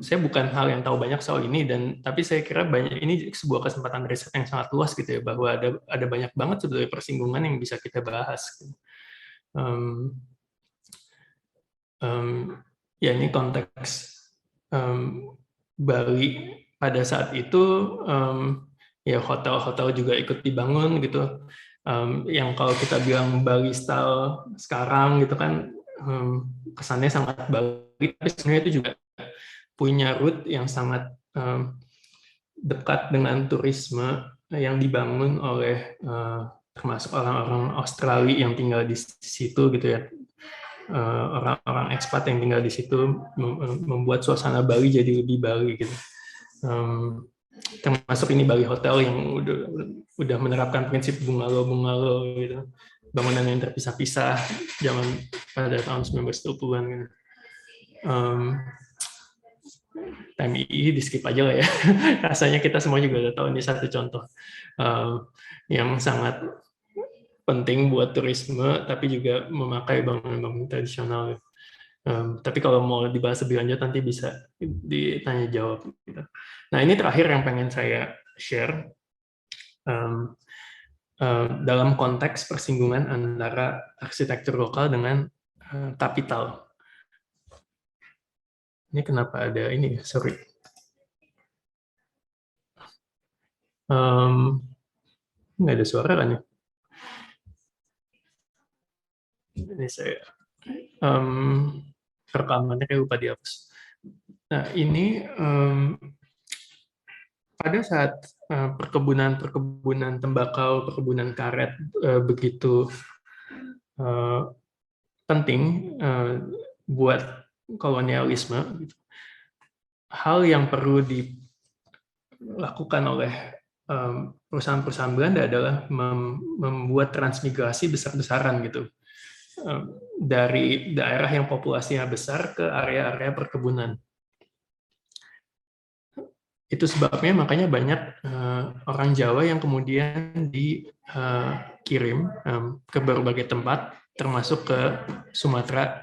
saya bukan hal yang tahu banyak soal ini, tapi saya kira ini sebuah kesempatan riset yang sangat luas gitu ya, bahwa ada banyak banget sebetulnya persinggungan yang bisa kita bahas. Ya ini konteks Bali pada saat itu, ya hotel-hotel juga ikut dibangun gitu. Yang kalau kita bilang Bali style sekarang gitu kan, kesannya sangat Bali, tapi sebenarnya itu juga punya root yang sangat dekat dengan turisme yang dibangun oleh termasuk orang-orang Australia yang tinggal di situ gitu ya. Orang-orang ekspat yang tinggal di situ membuat suasana Bali jadi lebih Bali gitu. Termasuk ini Bali Hotel yang udah menerapkan prinsip bungalow gitu, bangunan yang terpisah-pisah zaman pada tahun 1920-an gitu. TMI di skip aja lah ya. Rasanya kita semua juga udah tahu ini satu contoh yang sangat penting buat turisme, tapi juga memakai bangunan-bangunan tradisional. Tapi kalau mau dibahas lebih lanjut nanti bisa ditanya jawab. Gitu. Nah ini terakhir yang pengen saya share dalam konteks persinggungan antara arsitektur lokal dengan kapital. Ini kenapa ada ini? Sorry. Nggak ada suara kan ya? Ini saya rekamannya kayak lupa dihapus. Nah ini pada saat perkebunan tembakau, perkebunan karet begitu penting buat kolonialisme, hal yang perlu dilakukan oleh perusahaan-perusahaan Belanda adalah membuat transmigrasi besar-besaran gitu. Dari daerah yang populasinya besar ke area-area perkebunan. Itu sebabnya makanya banyak orang Jawa yang kemudian dikirim ke berbagai tempat, termasuk ke Sumatera.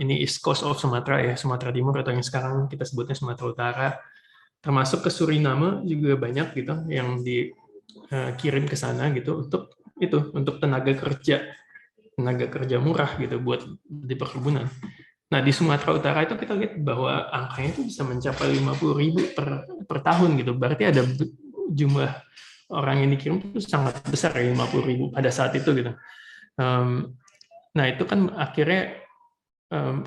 Ini East Coast of Sumatera ya, Sumatera Timur atau yang sekarang kita sebutnya Sumatera Utara. Termasuk ke Suriname juga banyak gitu yang dikirim ke sana gitu untuk tenaga kerja murah gitu buat di perkebunan. Nah di Sumatera Utara itu kita lihat bahwa angkanya itu bisa mencapai 50.000 per tahun gitu. Berarti ada jumlah orang yang dikirim itu sangat besar ya, 50.000 pada saat itu gitu. Nah itu kan akhirnya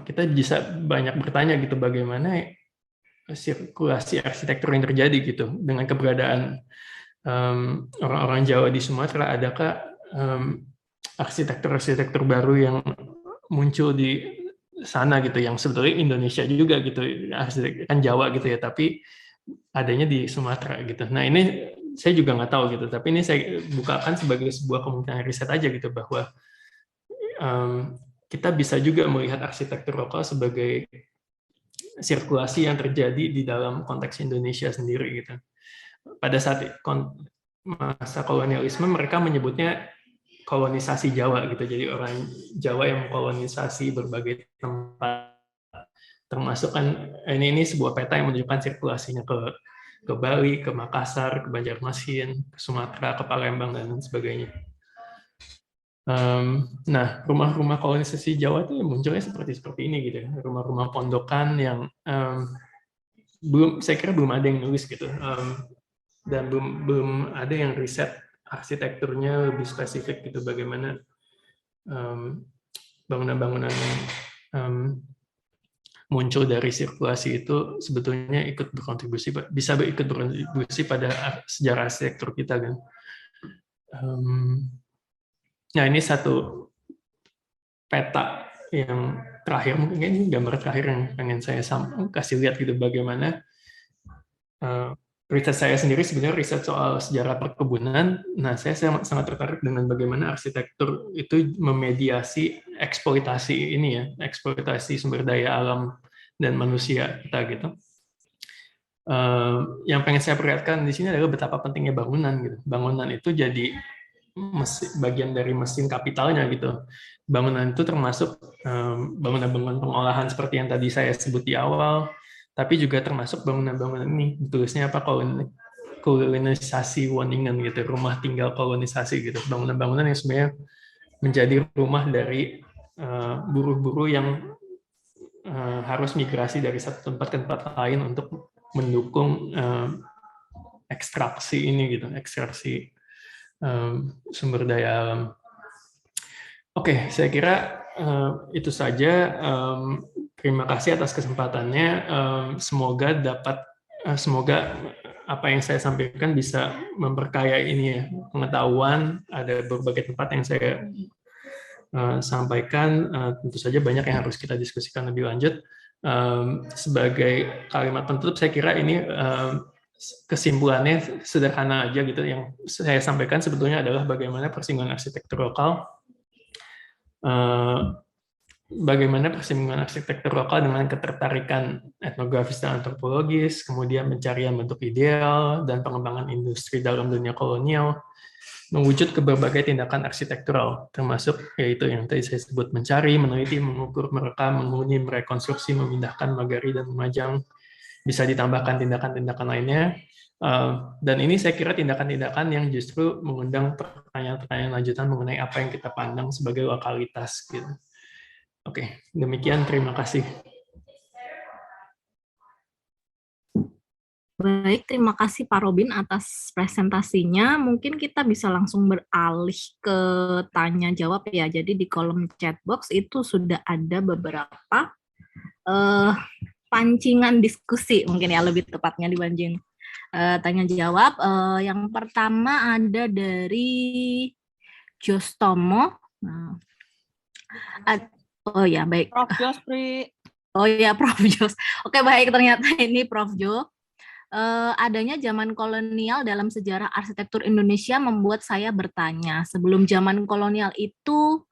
kita bisa banyak bertanya gitu bagaimana sirkulasi arsitektur yang terjadi gitu dengan keberadaan orang-orang Jawa di Sumatera. Adakah arsitektur baru yang muncul di sana gitu yang sebetulnya Indonesia juga gitu, kan Jawa gitu ya, tapi adanya di Sumatera gitu. Nah ini saya juga nggak tahu gitu, tapi ini saya bukakan sebagai sebuah kemungkinan riset aja gitu bahwa kita bisa juga melihat arsitektur lokal sebagai sirkulasi yang terjadi di dalam konteks Indonesia sendiri gitu. Pada saat masa kolonialisme mereka menyebutnya kolonisasi Jawa gitu. Jadi orang Jawa yang mengkolonisasi berbagai tempat. Termasuk kan ini sebuah peta yang menunjukkan sirkulasinya ke Bali, ke Makassar, ke Banjarmasin, ke Sumatera, ke Palembang dan sebagainya. Nah, rumah-rumah kolonisasi Jawa itu munculnya seperti ini gitu. Rumah-rumah pondokan yang saya kira belum ada yang nulis gitu. Dan belum ada yang riset arsitekturnya lebih spesifik gitu, bagaimana bangunan-bangunan yang muncul dari sirkulasi itu sebetulnya bisa ikut berkontribusi pada sejarah arsitektur kita kan. Nah ini satu peta yang terakhir, mungkin ini gambar terakhir yang pengen saya kasih lihat gitu, bagaimana riset saya sendiri sebenarnya riset soal sejarah perkebunan. Nah, saya sangat tertarik dengan bagaimana arsitektur itu memediasi eksploitasi ini ya, eksploitasi sumber daya alam dan manusia kita gitu. Yang pengen saya perlihatkan di sini adalah betapa pentingnya bangunan gitu. Bangunan itu jadi bagian dari mesin kapitalnya gitu. Bangunan itu termasuk bangunan-bangunan pengolahan seperti yang tadi saya sebut di awal, tapi juga termasuk bangunan-bangunan ini, tulisnya apa, kolonisasi Woningen gitu, rumah tinggal kolonisasi gitu, bangunan-bangunan yang sebenarnya menjadi rumah dari buruh-buruh yang harus migrasi dari satu tempat ke tempat lain untuk mendukung ekstraksi ini gitu, ekstraksi sumber daya alam. Oke, saya kira itu saja. Terima kasih atas kesempatannya. Semoga apa yang saya sampaikan bisa memperkaya ini ya, pengetahuan. Ada berbagai tempat yang saya sampaikan. Tentu saja banyak yang harus kita diskusikan lebih lanjut. Sebagai kalimat penutup, saya kira ini kesimpulannya sederhana aja gitu. Yang saya sampaikan sebetulnya adalah bagaimana persinggungan arsitektur lokal, dengan ketertarikan etnografis dan antropologis, kemudian pencarian bentuk ideal dan pengembangan industri dalam dunia kolonial, mewujud ke berbagai tindakan arsitektural, termasuk yaitu yang tadi saya sebut, mencari, meneliti, mengukur, merekam, menghuni, merekonstruksi, memindahkan, magari, dan memajang. Bisa ditambahkan tindakan-tindakan lainnya. Dan ini saya kira tindakan-tindakan yang justru mengundang pertanyaan-pertanyaan lanjutan mengenai apa yang kita pandang sebagai lokalitas. Gitu. Oke, demikian. Terima kasih. Baik, terima kasih Pak Robin atas presentasinya. Mungkin kita bisa langsung beralih ke tanya jawab ya. Jadi di kolom chat box itu sudah ada beberapa pancingan diskusi, mungkin ya lebih tepatnya dibanding tanya jawab. Yang pertama ada dari Jostomo. Oh ya, baik. Prof Jos, Pri. Oh ya, Prof Jos. Oke, baik, ternyata ini Prof Jo. Adanya zaman kolonial dalam sejarah arsitektur Indonesia membuat saya bertanya, sebelum zaman kolonial itu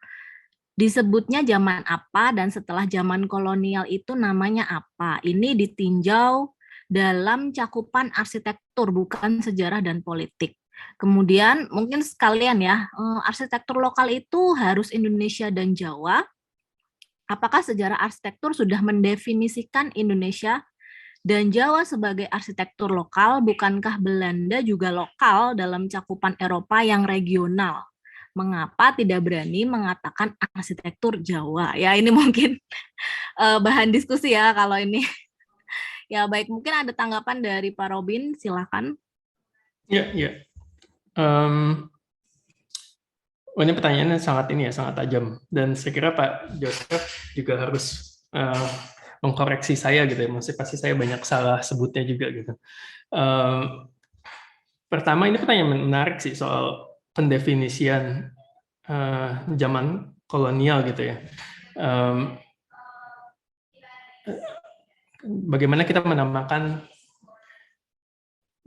disebutnya zaman apa, dan setelah zaman kolonial itu namanya apa? Ini ditinjau dalam cakupan arsitektur, bukan sejarah dan politik. Kemudian mungkin sekalian ya, arsitektur lokal itu harus Indonesia dan Jawa. Apakah sejarah arsitektur sudah mendefinisikan Indonesia dan Jawa sebagai arsitektur lokal? Bukankah Belanda juga lokal dalam cakupan Eropa yang regional? Mengapa tidak berani mengatakan arsitektur Jawa? Ya, ini mungkin bahan diskusi ya kalau ini. Ya, baik, mungkin ada tanggapan dari Pak Robin, silakan. Ya. Ini pertanyaannya sangat tajam, dan saya kira Pak Joseph juga harus mengkoreksi saya gitu ya. Maksudnya pasti saya banyak salah sebutnya juga gitu. Pertama, ini pertanyaan menarik sih soal pendefinisian zaman kolonial gitu ya. Bagaimana kita menamakan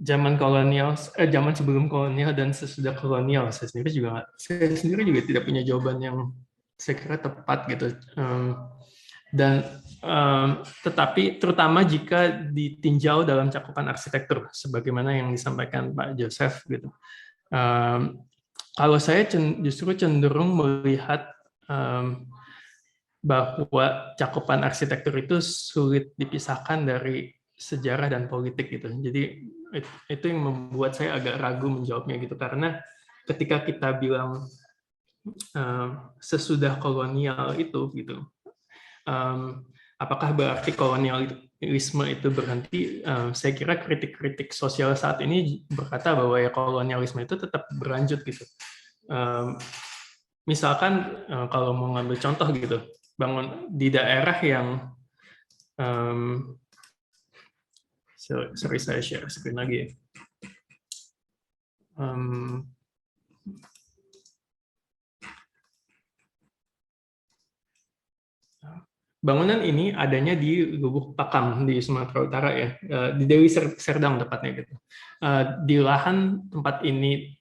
zaman kolonial, zaman sebelum kolonial dan sesudah kolonial? Saya sendiri juga tidak punya jawaban yang saya kira tepat gitu. Tetapi terutama jika ditinjau dalam cakupan arsitektur, sebagaimana yang disampaikan Pak Joseph gitu. Kalau saya justru cenderung melihat bahwa cakupan arsitektur itu sulit dipisahkan dari sejarah dan politik gitu. Jadi itu yang membuat saya agak ragu menjawabnya gitu, karena ketika kita bilang sesudah kolonial itu gitu, apakah berarti kolonialisme itu berhenti? Saya kira kritik-kritik sosial saat ini berkata bahwa ya kolonialisme itu tetap berlanjut gitu. Misalkan kalau mau ngambil contoh gitu, bangun di daerah yang sorry, saya share screen lagi ya. Bangunan ini adanya di Lubuk Pakam di Sumatera Utara ya, di Deli Serdang tepatnya gitu. Di lahan tempat ini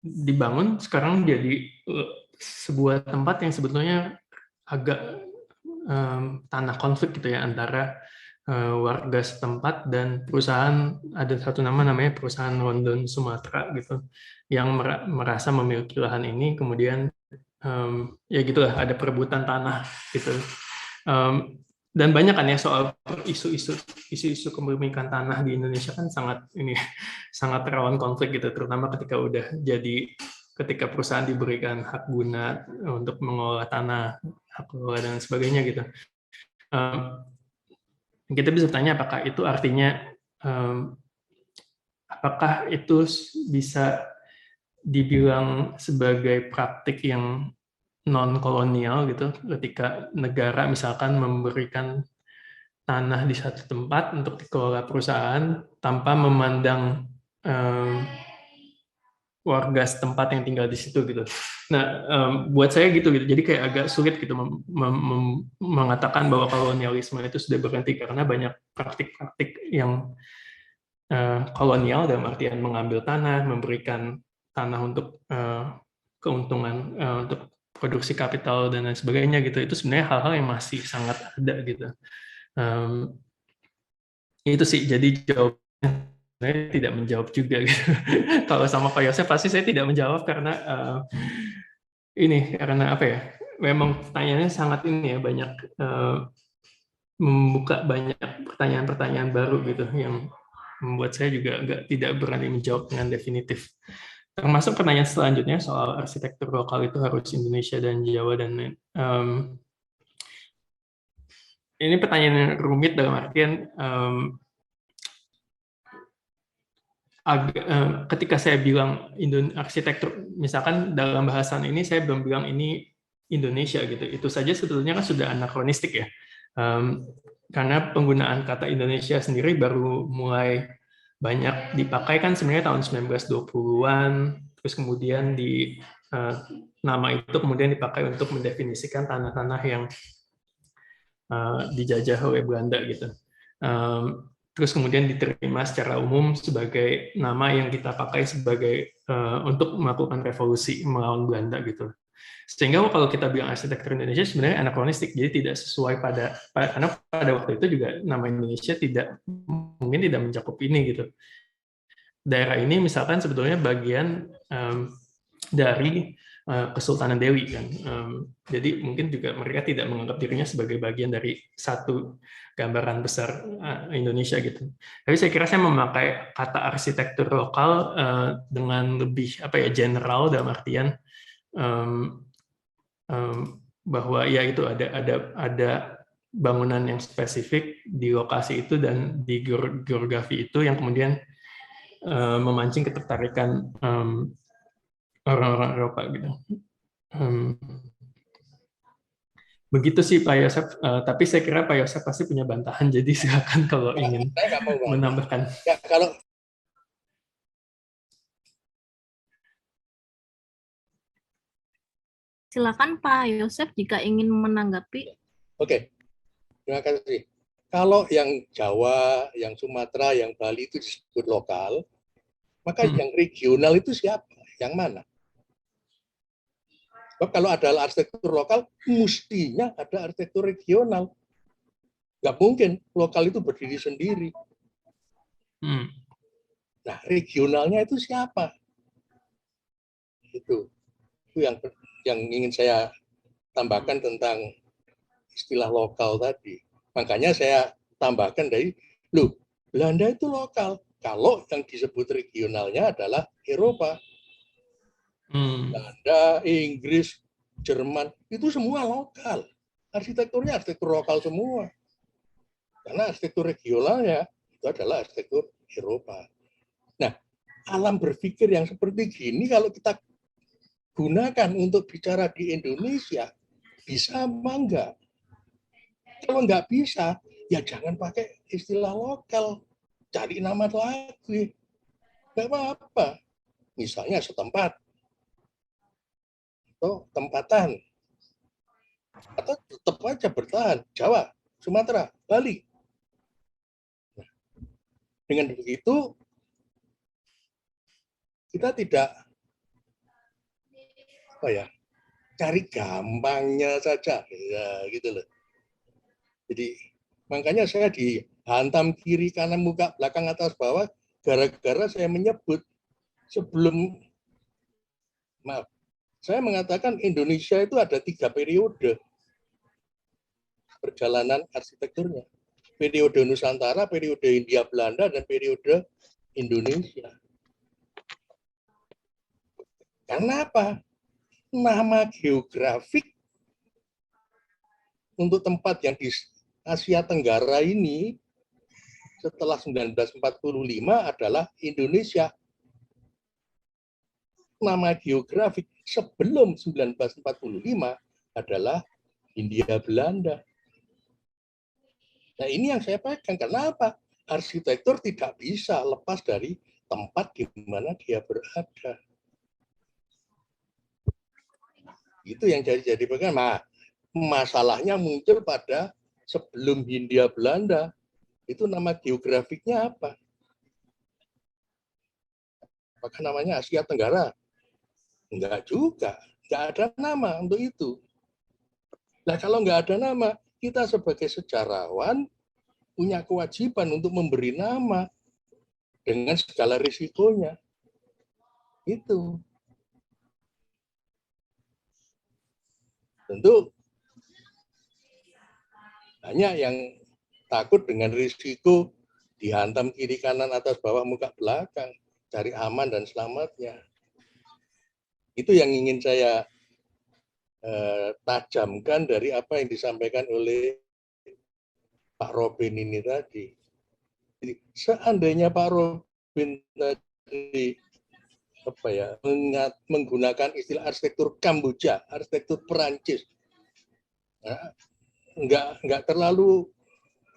dibangun sekarang jadi sebuah tempat yang sebetulnya agak tanah konflik gitu ya, antara warga setempat dan perusahaan, ada satu nama namanya perusahaan Rondon Sumatera gitu, yang merasa memiliki lahan ini, kemudian ya gitulah, ada perebutan tanah gitu. Dan banyak kan ya soal isu-isu kepemilikan tanah di Indonesia kan sangat rawan konflik gitu, terutama ketika perusahaan diberikan hak guna untuk mengelola tanah, hak kelola dan sebagainya gitu. Kita bisa tanya apakah itu artinya apakah itu bisa dibilang sebagai praktik yang non kolonial gitu, ketika negara misalkan memberikan tanah di satu tempat untuk dikelola perusahaan tanpa memandang warga setempat yang tinggal di situ gitu. Nah, buat saya gitu. Jadi kayak agak sulit gitu mengatakan bahwa kolonialisme itu sudah berhenti karena banyak praktik-praktik yang kolonial dalam artian mengambil tanah, memberikan tanah untuk keuntungan, untuk produksi kapital dan lain sebagainya gitu. Itu sebenarnya hal-hal yang masih sangat ada gitu. Itu sih. Jadi jawabannya saya tidak menjawab juga gitu. Kalau sama Pak Yosef pasti saya tidak menjawab karena karena apa ya? Memang pertanyaannya sangat banyak membuka banyak pertanyaan-pertanyaan baru gitu yang membuat saya juga tidak berani menjawab dengan definitif. Termasuk pertanyaan selanjutnya soal arsitektur lokal itu harus Indonesia dan Jawa dan ini pertanyaan yang rumit dalam artian ketika saya bilang arsitektur, misalkan dalam bahasan ini saya belum bilang ini Indonesia gitu, itu saja sebetulnya kan sudah anakronistik ya, karena penggunaan kata Indonesia sendiri baru mulai banyak dipakai kan sebenarnya tahun 1920-an, terus kemudian nama itu kemudian dipakai untuk mendefinisikan tanah-tanah yang dijajah oleh Belanda gitu. Terus kemudian diterima secara umum sebagai nama yang kita pakai untuk melakukan revolusi melawan Belanda gitu. Sehingga kalau kita bilang arsitektur Indonesia sebenarnya anakronistik, jadi tidak sesuai karena pada waktu itu juga nama Indonesia mungkin tidak mencakup ini gitu. Daerah ini misalkan sebetulnya bagian dari Kesultanan Delhi kan, jadi mungkin juga mereka tidak menganggap dirinya sebagai bagian dari satu gambaran besar Indonesia gitu. Tapi saya kira saya memakai kata arsitektur lokal dengan lebih general dalam artian bahwa ya itu ada bangunan yang spesifik di lokasi itu dan di geografi itu yang kemudian memancing ketertarikan orang-orang Eropa gitu. Begitu sih Pak Yosef, tapi saya kira Pak Yosef pasti punya bantahan, jadi silakan kalau ingin menambahkan. Ya, kalau silakan Pak Yosef jika ingin menanggapi. Oke, terima kasih. Kalau yang Jawa, yang Sumatera, yang Bali itu disebut lokal, maka yang regional itu siapa? Yang mana? Kalau ada arsitektur lokal, mestinya ada arsitektur regional. Nggak mungkin lokal itu berdiri sendiri. Nah, regionalnya itu siapa? Itu yang ingin saya tambahkan tentang istilah lokal tadi. Makanya saya tambahkan Belanda itu lokal. Kalau yang disebut regionalnya adalah Eropa. Belanda, Inggris, Jerman, itu semua lokal. Arsitekturnya arsitektur lokal semua. Karena arsitektur regionalnya itu adalah arsitektur Eropa. Nah, alam berpikir yang seperti gini kalau kita gunakan untuk bicara di Indonesia, bisa apa enggak? Kalau enggak bisa, ya jangan pakai istilah lokal. Cari nama lagi. Enggak apa-apa. Misalnya setempat. Atau tempatan. Atau tetap aja bertahan. Jawa, Sumatera, Bali. Nah, dengan begitu, kita tidak cari gampangnya saja, ya gitu loh. Jadi Makanya saya dihantam kiri kanan muka belakang atas bawah gara-gara saya menyebut saya mengatakan Indonesia itu ada 3 periode perjalanan arsitekturnya. Periode Nusantara, periode Hindia Belanda, dan periode Indonesia. Karena apa? Nama geografik untuk tempat yang di Asia Tenggara ini setelah 1945 adalah Indonesia. Nama geografik sebelum 1945 adalah Hindia Belanda. Nah, ini yang saya pegang. Kenapa? Arsitektur tidak bisa lepas dari tempat di mana dia berada. Itu yang jadi pegang. Nah, masalahnya muncul pada sebelum Hindia Belanda. Itu nama geografiknya apa? Apakah namanya Asia Tenggara? Enggak juga. Enggak ada nama untuk itu. Nah, kalau enggak ada nama, kita sebagai sejarawan punya kewajiban untuk memberi nama dengan segala risikonya. Itu. Tentu banyak yang takut dengan risiko dihantam kiri kanan atas bawah muka belakang, cari aman dan selamatnya. Itu yang ingin saya tajamkan dari apa yang disampaikan oleh Pak Robin ini tadi. Jadi, seandainya Pak Robin tadi menggunakan istilah arsitektur Kamboja, arsitektur Perancis, nah, enggak terlalu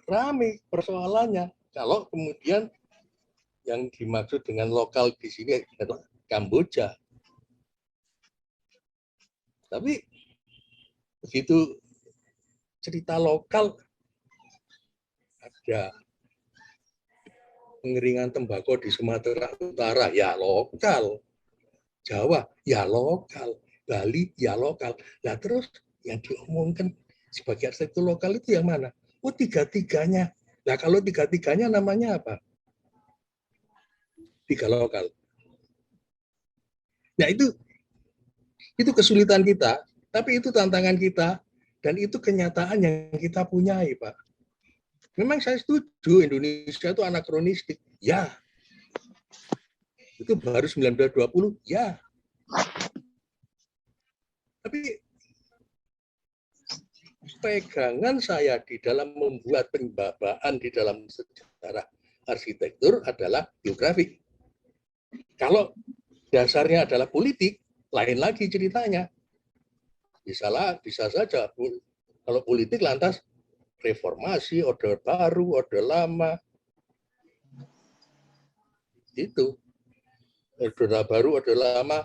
ramai persoalannya. Kalau kemudian yang dimaksud dengan lokal di sini adalah Kamboja. Tapi begitu cerita lokal, ada pengeringan tembakau di Sumatera Utara, ya lokal. Jawa, ya lokal. Bali, ya lokal. Nah terus yang diomongkan sebagai arsitektur lokal itu yang mana? Oh, 3-3-nya. Nah kalau 3-3-nya namanya apa? 3 lokal. Nah itu kesulitan kita, tapi itu tantangan kita, dan itu kenyataan yang kita punyai, Pak. Memang saya setuju Indonesia itu anakronistik, ya. Itu baru 1920, ya. Tapi pegangan saya di dalam membuat pembabaan di dalam sejarah arsitektur adalah geografi. Kalau dasarnya adalah politik, lain lagi ceritanya. Bisa saja kalau politik lantas reformasi, orde baru, orde lama. Itu. Orde baru, orde lama,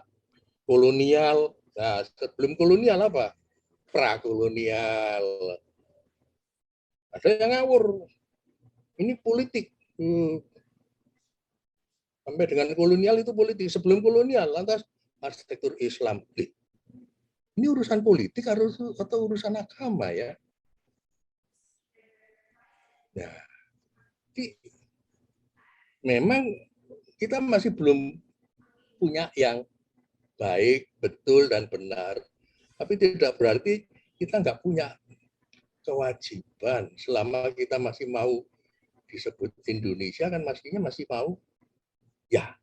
kolonial. Nah, sebelum kolonial apa? Prakolonial. Ada yang ngawur. Ini politik. Sampai dengan kolonial itu politik. Sebelum kolonial, lantas arsitektur Islam. Ini urusan politik atau urusan agama ya? Nah, memang kita masih belum punya yang baik, betul, dan benar. Tapi tidak berarti kita nggak punya kewajiban. Selama kita masih mau disebut Indonesia, kan masih mau, ya.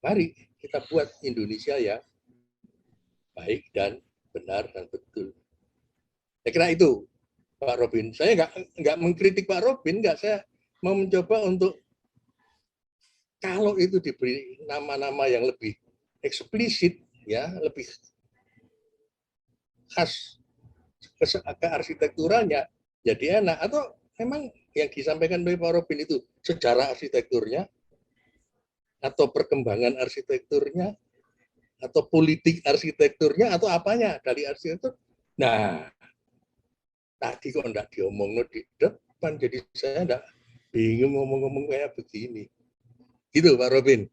Mari kita buat Indonesia ya baik dan benar dan betul. Saya kira itu, Pak Robin. Saya nggak mengkritik Pak Robin, saya mau mencoba untuk kalau itu diberi nama-nama yang lebih eksplisit, ya, lebih khas ke arsitekturalnya, jadi enak. Atau memang yang disampaikan oleh Pak Robin itu sejarah arsitekturnya, atau perkembangan arsitekturnya, atau politik arsitekturnya, atau apanya dari arsitektur. Nah, tadi kok enggak diomong di depan, jadi saya enggak bingung ngomong-ngomong kayak begini. Gitu Pak Robin.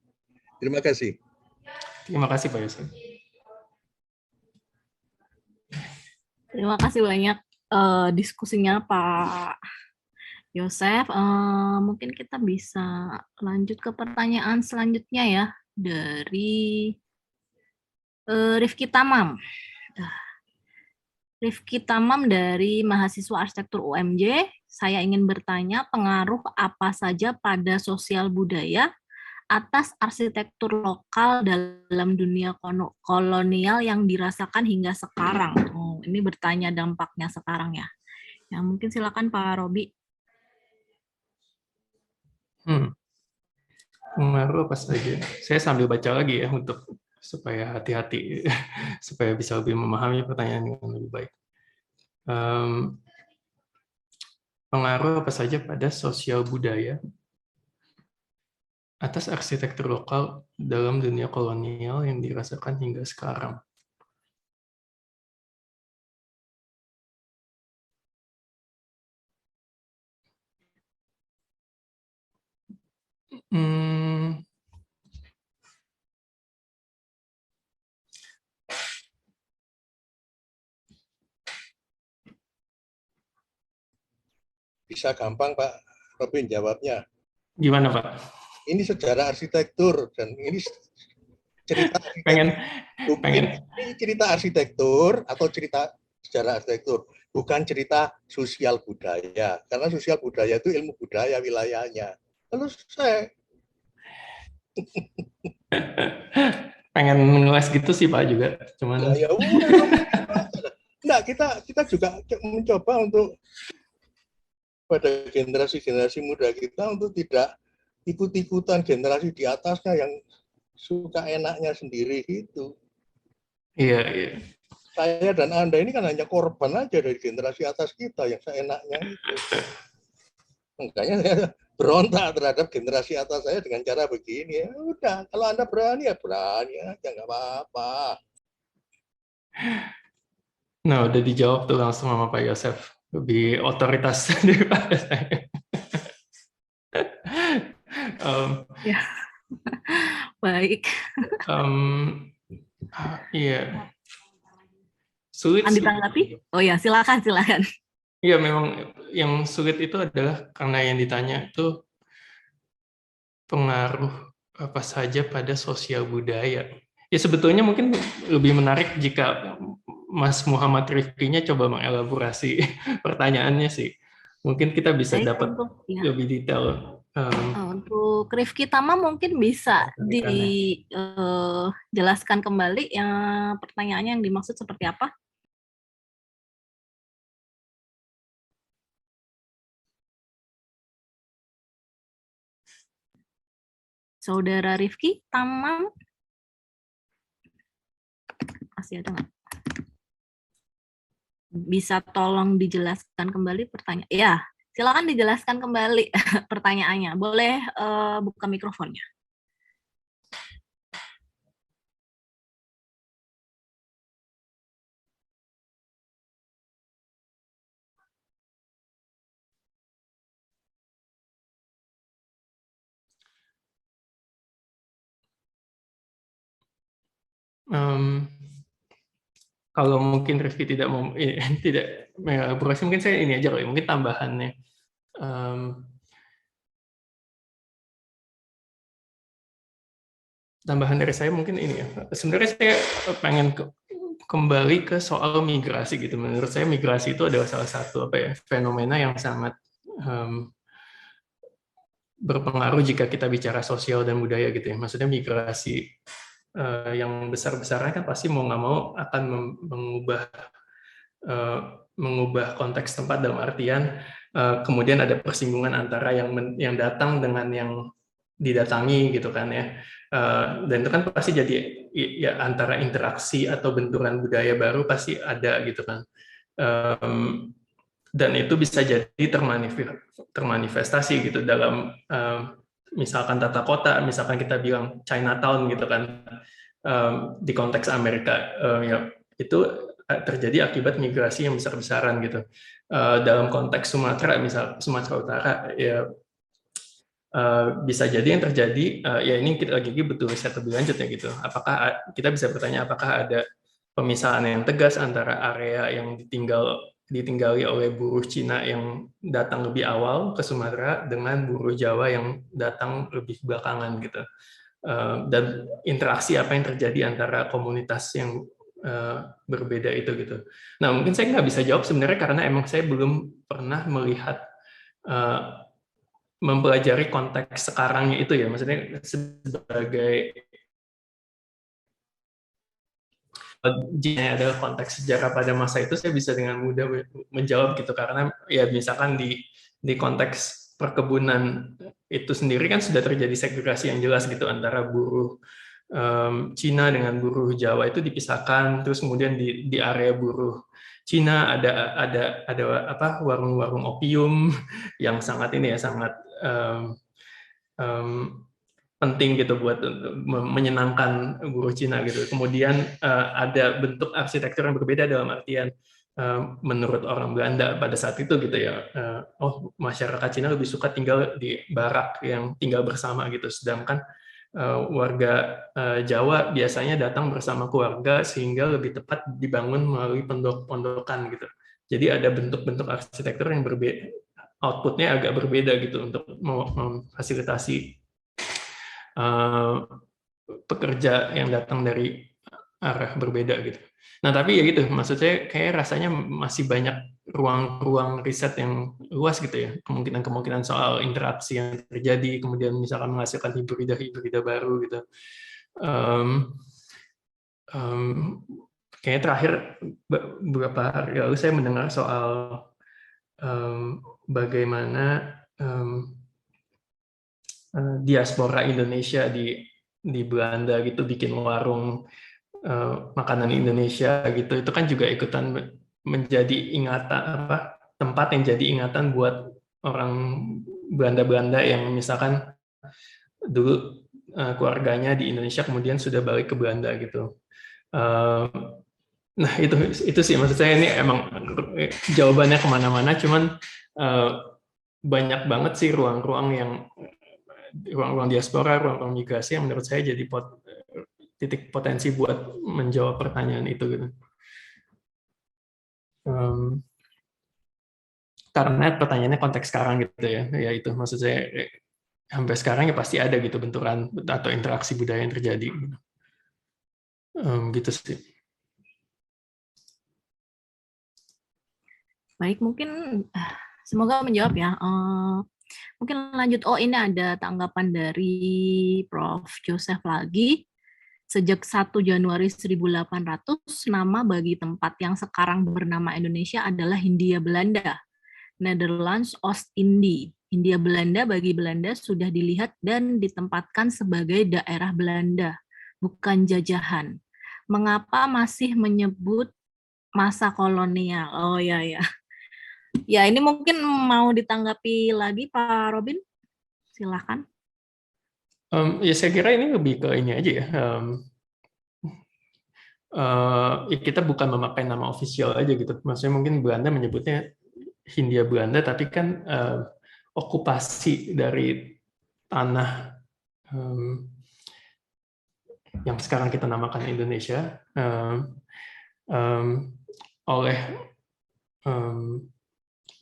Terima kasih. Terima kasih Pak Yusuf. Terima kasih banyak diskusinya Pak Yosef. Mungkin kita bisa lanjut ke pertanyaan selanjutnya ya, dari Rifki Tamam. Rifki Tamam dari mahasiswa arsitektur UMJ, saya ingin bertanya pengaruh apa saja pada sosial budaya atas arsitektur lokal dalam dunia kolonial yang dirasakan hingga sekarang. Oh, ini bertanya dampaknya sekarang ya. Ya, mungkin silakan Pak Robi. Pengaruh apa saja? Saya sambil baca lagi ya untuk supaya hati-hati, supaya bisa lebih memahami pertanyaan dengan lebih baik. Pengaruh apa saja pada sosial budaya atas arsitektur lokal dalam dunia kolonial yang dirasakan hingga sekarang? Bisa gampang Pak Robin jawabnya. Gimana Pak? Ini sejarah arsitektur dan ini cerita arsitektur. Ini cerita arsitektur atau cerita sejarah arsitektur, bukan cerita sosial budaya. Karena sosial budaya itu ilmu budaya wilayahnya. Lalu saya pengen menulis gitu sih Pak juga, cuman ya udah. Nah, kita juga mencoba untuk pada generasi muda kita untuk tidak ikut-ikutan generasi di atasnya yang suka enaknya sendiri itu. Iya. Saya dan Anda ini kan hanya korban aja dari generasi atas kita yang seenaknya itu. Makanya saya berontak terhadap generasi atas saya dengan cara begini. Ya udah, kalau Anda berani ya berani aja, nggak apa-apa. Nah, udah dijawab tuh langsung sama Pak Yosef. Lebih otoritas daripada saya. Ya. Baik. Iya. Sulit. Ditanggapi? Oh ya, silakan. Iya, memang yang sulit itu adalah karena yang ditanya itu pengaruh apa saja pada sosial budaya. Ya sebetulnya mungkin lebih menarik jika Mas Muhammad Rifki-nya coba mengelaborasi pertanyaannya sih. Mungkin kita bisa dapat lebih detail. Untuk Rifki Tama mungkin bisa dijelaskan kembali yang pertanyaannya yang dimaksud seperti apa? Saudara Rifki Tamam, masih ada nggak? Bisa tolong dijelaskan kembali pertanyaan? Ya, silakan dijelaskan kembali pertanyaannya. Boleh buka mikrofonnya. Kalau mungkin Rifki tidak mau tidak mengelaborasi, mungkin saya ini aja loh, mungkin tambahannya. Tambahan dari saya mungkin ini ya. Sebenarnya saya pengen kembali ke soal migrasi gitu. Menurut saya migrasi itu adalah salah satu fenomena yang sangat berpengaruh jika kita bicara sosial dan budaya gitu ya. Maksudnya migrasi yang besar-besarnya kan pasti mau nggak mau akan mengubah konteks tempat dalam artian kemudian ada persinggungan antara yang datang dengan yang didatangi gitu kan ya. Dan itu kan pasti jadi ya antara interaksi atau benturan budaya baru pasti ada gitu kan. Dan itu bisa jadi termanifestasi gitu dalam misalkan tata kota, misalkan kita bilang Chinatown gitu kan, di konteks Amerika, ya itu terjadi akibat migrasi yang besar-besaran gitu. Dalam konteks Sumatera, misal Sumatera Utara, ya bisa jadi yang terjadi, ya ini kita lagi betul riset lebih lanjut ya gitu. Apakah kita bisa bertanya apakah ada pemisahan yang tegas antara area yang ditinggal ditinggali oleh buruh Cina yang datang lebih awal ke Sumatera dengan buruh Jawa yang datang lebih belakangan gitu. Dan interaksi apa yang terjadi antara komunitas yang berbeda itu gitu. Nah, mungkin saya nggak bisa jawab sebenarnya karena emang saya belum pernah melihat mempelajari konteks sekarangnya itu ya, maksudnya sebagai jika ada konteks sejarah pada masa itu, saya bisa dengan mudah menjawab gitu, karena ya misalkan di konteks perkebunan itu sendiri kan sudah terjadi segregasi yang jelas gitu antara buruh Cina dengan buruh Jawa itu dipisahkan, terus kemudian di area buruh Cina ada apa warung-warung opium yang sangat ini ya sangat penting gitu buat menyenangkan buruh Cina gitu. Kemudian ada bentuk arsitektur yang berbeda dalam artian menurut orang Belanda pada saat itu gitu ya. Oh, masyarakat Cina lebih suka tinggal di barak yang tinggal bersama gitu. Sedangkan warga Jawa biasanya datang bersama keluarga sehingga lebih tepat dibangun melalui pondok-pondokan gitu. Jadi ada bentuk-bentuk arsitektur yang berbeda, outputnya agak berbeda gitu untuk memfasilitasi pekerja yang datang dari arah berbeda gitu. Nah tapi ya gitu, maksud saya kayak rasanya masih banyak ruang-ruang riset yang luas gitu ya, kemungkinan-kemungkinan soal interaksi yang terjadi, kemudian misalkan menghasilkan hibrida baru gitu. Kayaknya terakhir beberapa hari lalu saya mendengar soal bagaimana diaspora Indonesia di Belanda gitu bikin warung makanan Indonesia gitu, itu kan juga ikutan menjadi ingatan apa tempat yang jadi ingatan buat orang Belanda yang misalkan dulu keluarganya di Indonesia kemudian sudah balik ke Belanda gitu. Nah itu sih maksud saya, ini emang jawabannya kemana-mana, cuman banyak banget sih ruang-ruang diaspora, ruang-ruang migrasi yang menurut saya jadi titik potensi buat menjawab pertanyaan itu gitu. Karena pertanyaannya konteks sekarang gitu ya itu maksud saya sampai sekarang ya pasti ada gitu benturan atau interaksi budaya yang terjadi gitu sih. Baik, mungkin semoga menjawab ya. Mungkin lanjut. Oh, ini ada tanggapan dari Prof. Joseph lagi. Sejak 1 Januari 1800, nama bagi tempat yang sekarang bernama Indonesia adalah Hindia Belanda, Netherlands Oost-Indie. Hindia Belanda bagi Belanda sudah dilihat dan ditempatkan sebagai daerah Belanda, bukan jajahan. Mengapa masih menyebut masa kolonial? Oh ya. Ya, ini mungkin mau ditanggapi lagi Pak Robin. Silakan. Ya saya kira ini lebih ke ini aja ya. Ya kita bukan memakai nama ofisial aja gitu. Maksudnya mungkin Belanda menyebutnya Hindia Belanda, tapi kan okupasi dari tanah yang sekarang kita namakan Indonesia oleh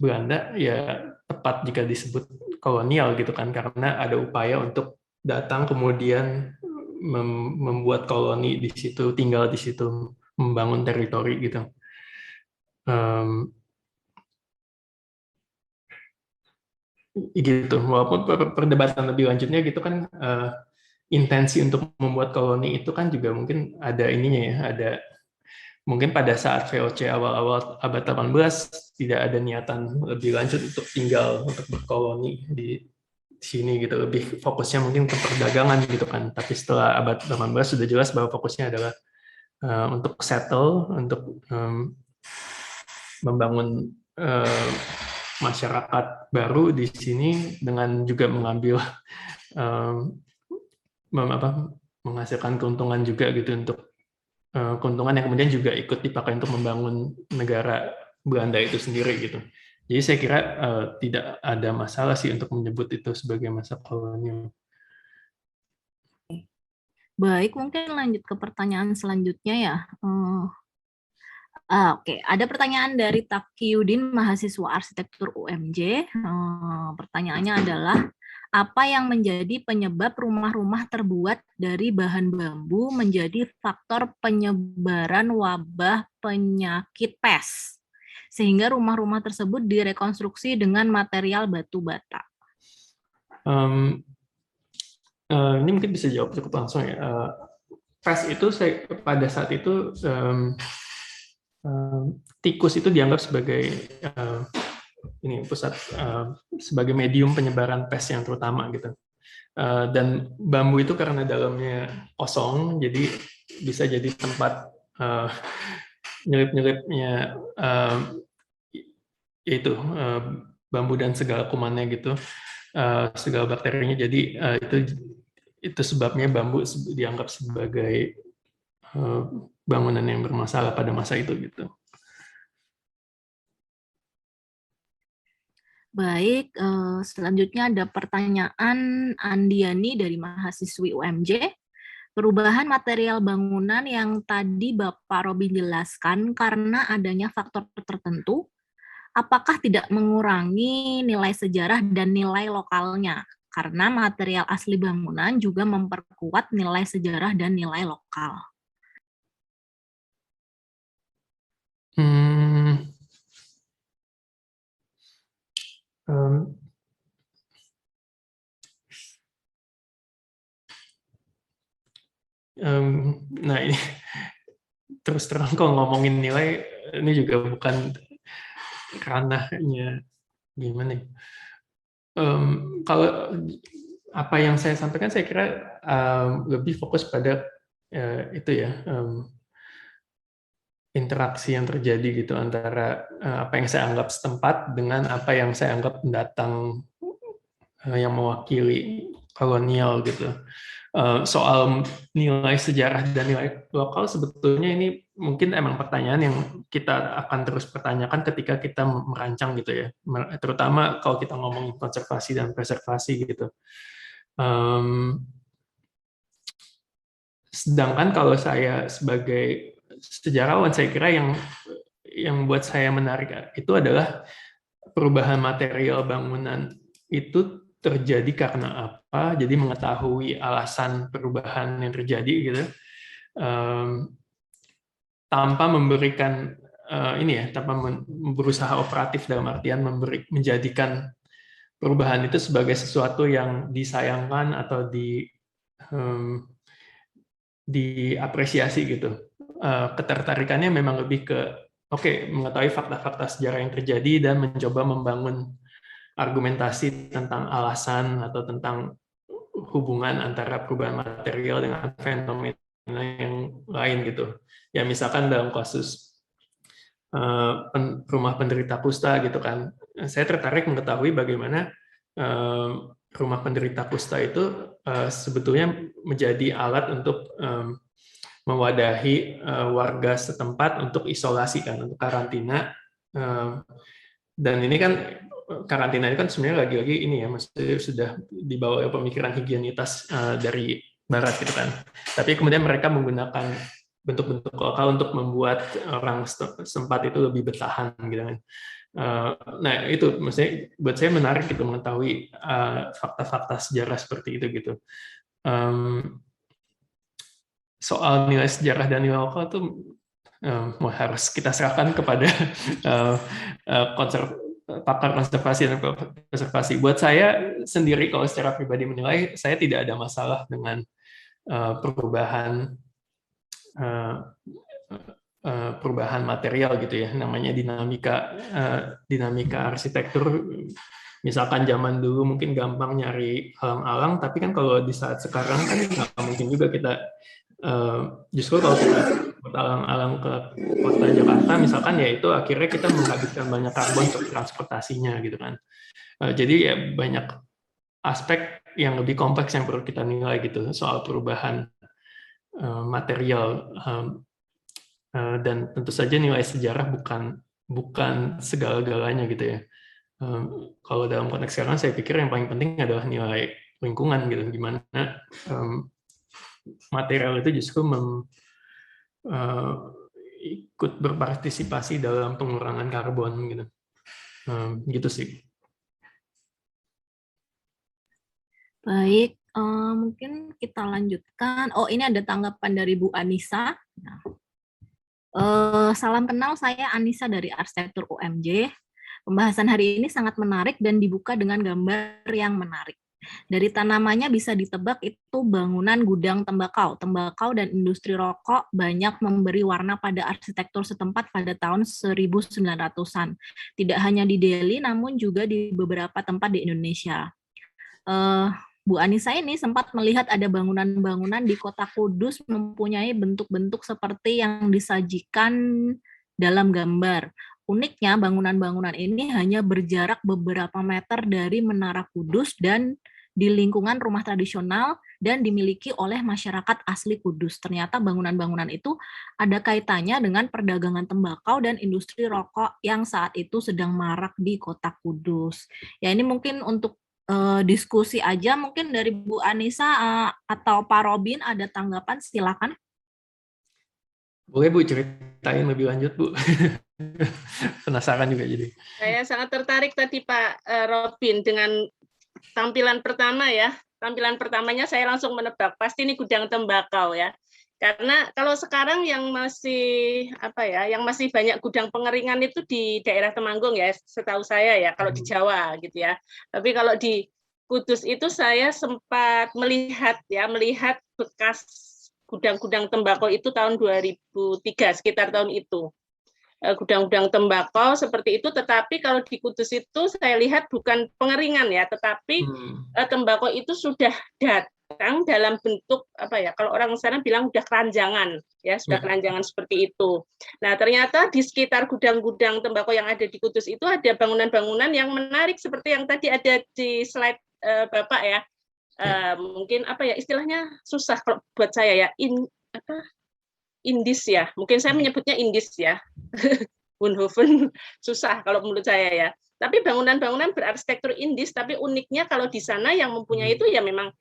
Belanda ya tepat jika disebut kolonial gitu kan, karena ada upaya untuk datang kemudian membuat koloni di situ, tinggal di situ, membangun teritori gitu. Gitu. Walaupun perdebatan lebih lanjutnya gitu kan, intensi untuk membuat koloni itu kan juga mungkin ada ininya ya, ada mungkin pada saat VOC awal-awal abad 18 tidak ada niatan lebih lanjut untuk tinggal, untuk berkoloni di sini gitu, lebih fokusnya mungkin ke perdagangan gitu kan. Tapi setelah abad 18 sudah jelas bahwa fokusnya adalah untuk settle, untuk membangun masyarakat baru di sini dengan juga mengambil menghasilkan keuntungan juga gitu, untuk keuntungan yang kemudian juga ikut dipakai untuk membangun negara Belanda itu sendiri gitu. Jadi saya kira tidak ada masalah sih untuk menyebut itu sebagai masa kolonial. Baik, mungkin lanjut ke pertanyaan selanjutnya ya. Oke, ada pertanyaan dari Taqiyuddin, mahasiswa arsitektur UMJ. Pertanyaannya adalah, apa yang menjadi penyebab rumah-rumah terbuat dari bahan bambu menjadi faktor penyebaran wabah penyakit pes, sehingga rumah-rumah tersebut direkonstruksi dengan material batu bata? Ini mungkin bisa jawab cukup langsung ya. Pes itu pada saat itu tikus itu dianggap sebagai pusat sebagai medium penyebaran pes yang terutama gitu. Dan bambu itu karena dalamnya kosong, jadi bisa jadi tempat nyelip-nyelipnya yaitu bambu dan segala kumannya gitu, segala bakterinya. Jadi itu sebabnya bambu dianggap sebagai bangunan yang bermasalah pada masa itu gitu. Baik, selanjutnya ada pertanyaan Andiani dari mahasiswi UMJ. Perubahan material bangunan yang tadi Bapak Robin jelaskan karena adanya faktor tertentu, apakah tidak mengurangi nilai sejarah dan nilai lokalnya? Karena material asli bangunan juga memperkuat nilai sejarah dan nilai lokal. Nah ini terus terang kalau ngomongin nilai ini juga bukan ranahnya gimana. Kalau apa yang saya sampaikan saya kira lebih fokus pada itu ya, interaksi yang terjadi gitu antara apa yang saya anggap setempat dengan apa yang saya anggap pendatang yang mewakili kolonial gitu. Soal nilai sejarah dan nilai lokal sebetulnya ini mungkin emang pertanyaan yang kita akan terus pertanyakan ketika kita merancang gitu ya, terutama kalau kita ngomongin konservasi dan preservasi gitu. Sedangkan kalau saya sebagai sejarawan, saya kira yang buat saya menarik itu adalah perubahan material bangunan itu terjadi karena apa, jadi mengetahui alasan perubahan yang terjadi gitu, tanpa memberikan tanpa berusaha operatif dalam artian menjadikan perubahan itu sebagai sesuatu yang disayangkan atau diapresiasi gitu. Ketertarikannya memang lebih ke mengetahui fakta-fakta sejarah yang terjadi dan mencoba membangun argumentasi tentang alasan atau tentang hubungan antara perubahan material dengan fenomena yang lain gitu. Ya misalkan dalam kasus rumah penderita kusta gitu kan, saya tertarik mengetahui bagaimana rumah penderita kusta itu sebetulnya menjadi alat untuk mewadahi warga setempat untuk isolasi kan, untuk karantina. Dan ini kan karantina itu kan sebenarnya lagi-lagi ini ya, maksudnya sudah dibawa pemikiran higienitas dari barat gitu kan. Tapi kemudian mereka menggunakan bentuk-bentuk lokal untuk membuat orang setempat itu lebih bertahan gitu kan. Nah itu maksudnya buat saya menarik gitu mengetahui fakta-fakta sejarah seperti itu gitu. Soal nilai sejarah dan nilai lokal itu harus kita serahkan kepada pakar konservasi dan konservasi. Buat saya sendiri kalau secara pribadi menilai, saya tidak ada masalah dengan perubahan material gitu ya, namanya dinamika arsitektur. Misalkan zaman dulu mungkin gampang nyari alang-alang, tapi kan kalau di saat sekarang kan nggak mungkin juga kita justru kalau kita alang-alang ke kota Jakarta misalkan, ya itu akhirnya kita menghabiskan banyak karbon untuk transportasinya gitu kan. Jadi ya banyak aspek yang lebih kompleks yang perlu kita nilai gitu soal perubahan material, dan tentu saja nilai sejarah bukan segala-galanya gitu ya. Kalau dalam konteks sekarang saya pikir yang paling penting adalah nilai lingkungan gitu, gimana material itu justru ikut berpartisipasi dalam pengurangan karbon gitu. Gitu sih. Baik, mungkin kita lanjutkan. Oh, ini ada tanggapan dari Bu Anissa. Nah, salam kenal, saya Anissa dari Arsitektur UMJ. Pembahasan hari ini sangat menarik dan dibuka dengan gambar yang menarik. Dari tanamannya bisa ditebak itu bangunan gudang tembakau. Tembakau dan industri rokok banyak memberi warna pada arsitektur setempat pada tahun 1900-an. Tidak hanya di Delhi, namun juga di beberapa tempat di Indonesia. Bu Anissa ini sempat melihat ada bangunan-bangunan di kota Kudus mempunyai bentuk-bentuk seperti yang disajikan dalam gambar. Uniknya bangunan-bangunan ini hanya berjarak beberapa meter dari Menara Kudus dan di lingkungan rumah tradisional dan dimiliki oleh masyarakat asli Kudus. Ternyata bangunan-bangunan itu ada kaitannya dengan perdagangan tembakau dan industri rokok yang saat itu sedang marak di kota Kudus. Ya, ini mungkin untuk diskusi aja, mungkin dari Bu Anissa atau Pak Robin ada tanggapan, silakan. Boleh Bu ceritain lebih lanjut Bu. Penasaran juga jadi. Saya sangat tertarik tadi Pak Robin dengan tampilan pertama ya. Tampilan pertamanya saya langsung menebak, pasti ini gudang tembakau ya. Karena kalau sekarang yang masih yang masih banyak gudang pengeringan itu di daerah Temanggung ya, setahu saya ya, kalau di Jawa gitu ya. Tapi kalau di Kudus itu saya sempat melihat bekas gudang-gudang tembakau itu tahun 2003, sekitar tahun itu. Gudang-gudang tembakau seperti itu, tetapi kalau di Kudus itu saya lihat bukan pengeringan ya, tetapi tembakau itu sudah datang dalam bentuk kalau orang sana bilang sudah keranjangan ya, sudah keranjangan seperti itu. Nah, ternyata di sekitar gudang-gudang tembakau yang ada di Kudus itu ada bangunan-bangunan yang menarik seperti yang tadi ada di slide Bapak ya. Mungkin istilahnya susah kalau buat saya ya, indis ya, mungkin saya menyebutnya indis ya. Woonhoven susah kalau menurut saya ya. Tapi bangunan-bangunan berarsitektur indis, tapi uniknya kalau di sana yang mempunyai itu ya memang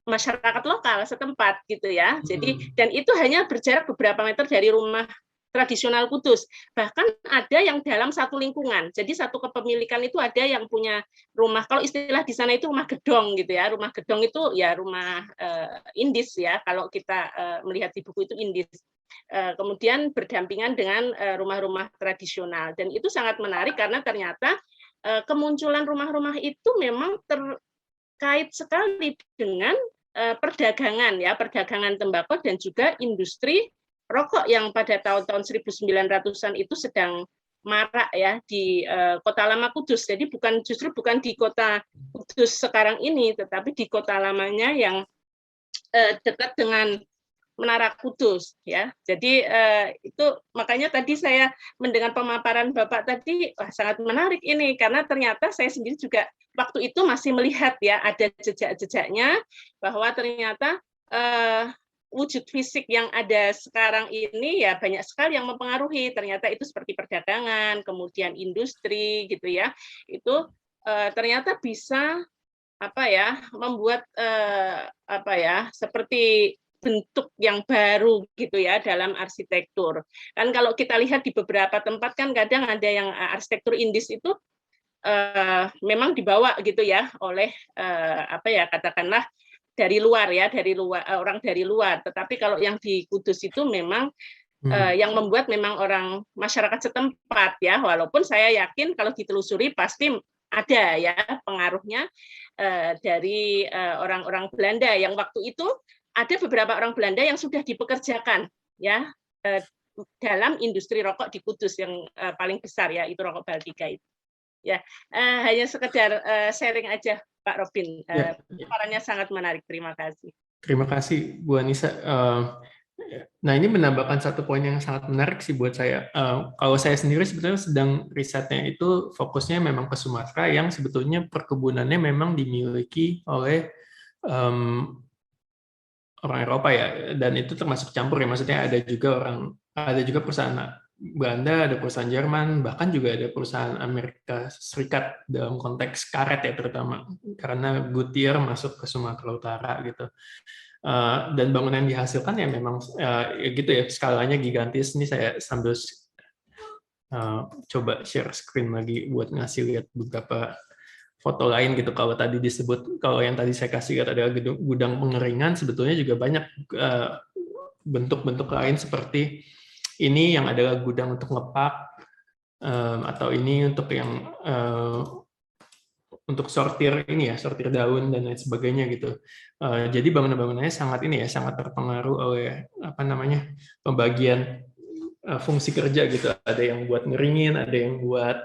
masyarakat lokal setempat gitu ya. Jadi dan itu hanya berjarak beberapa meter dari rumah tradisional Kudus. Bahkan ada yang dalam satu lingkungan. Jadi satu kepemilikan itu ada yang punya rumah, kalau istilah di sana itu rumah gedong gitu ya. Rumah gedong itu ya rumah indis ya, kalau kita melihat di buku itu indis. Kemudian berdampingan dengan rumah-rumah tradisional. Dan itu sangat menarik karena ternyata kemunculan rumah-rumah itu memang terkait sekali dengan perdagangan ya, perdagangan tembakau dan juga industri rokok yang pada tahun-tahun 1900-an itu sedang marak ya di Kota Lama Kudus. Jadi justru bukan di Kota Kudus sekarang ini, tetapi di Kota Lamanya yang dekat dengan Menara Kudus ya. Jadi itu makanya tadi saya mendengar pemaparan Bapak tadi, sangat menarik ini karena ternyata saya sendiri juga waktu itu masih melihat ya ada jejak-jejaknya bahwa ternyata wujud fisik yang ada sekarang ini ya banyak sekali yang mempengaruhi. Ternyata itu seperti perdagangan, kemudian industri gitu ya. Itu ternyata bisa membuat seperti bentuk yang baru gitu ya dalam arsitektur. Kan kalau kita lihat di beberapa tempat kan kadang ada yang arsitektur indis itu memang dibawa gitu ya oleh katakanlah dari luar ya, orang dari luar. Tetapi kalau yang di Kudus itu memang yang membuat memang orang masyarakat setempat ya, walaupun saya yakin kalau ditelusuri pasti ada ya pengaruhnya dari orang-orang Belanda yang waktu itu ada beberapa orang Belanda yang sudah dipekerjakan ya dalam industri rokok di Kudus yang paling besar ya, itu rokok Baltika itu. Ya, hanya sekedar sharing aja Pak Robin. Paparannya sangat menarik. Terima kasih. Terima kasih Bu Anissa. Nah, ini menambahkan satu poin yang sangat menarik sih buat saya. Kalau saya sendiri sebetulnya sedang risetnya itu fokusnya memang ke Sumatera yang sebetulnya perkebunannya memang dimiliki oleh orang Eropa ya, dan itu termasuk campur ya. Maksudnya ada juga perusahaan Belanda, ada perusahaan Jerman, bahkan juga ada perusahaan Amerika Serikat dalam konteks karet ya terutama, karena Goodyear masuk ke Sumatera Utara gitu. Dan bangunan yang dihasilkan ya memang ya gitu ya, skalanya gigantis. Ini saya sambil coba share screen lagi buat ngasih lihat beberapa foto lain gitu. Kalau tadi disebut, kalau yang tadi saya kasih lihat adalah gudang pengeringan, sebetulnya juga banyak bentuk-bentuk lain seperti ini yang adalah gudang untuk ngepak, atau ini untuk yang untuk sortir ini ya, sortir daun dan lain sebagainya gitu. Jadi bangunan-bangunannya sangat ini ya, sangat terpengaruh oleh apa namanya, pembagian fungsi kerja gitu. Ada yang buat ngeringin, ada yang buat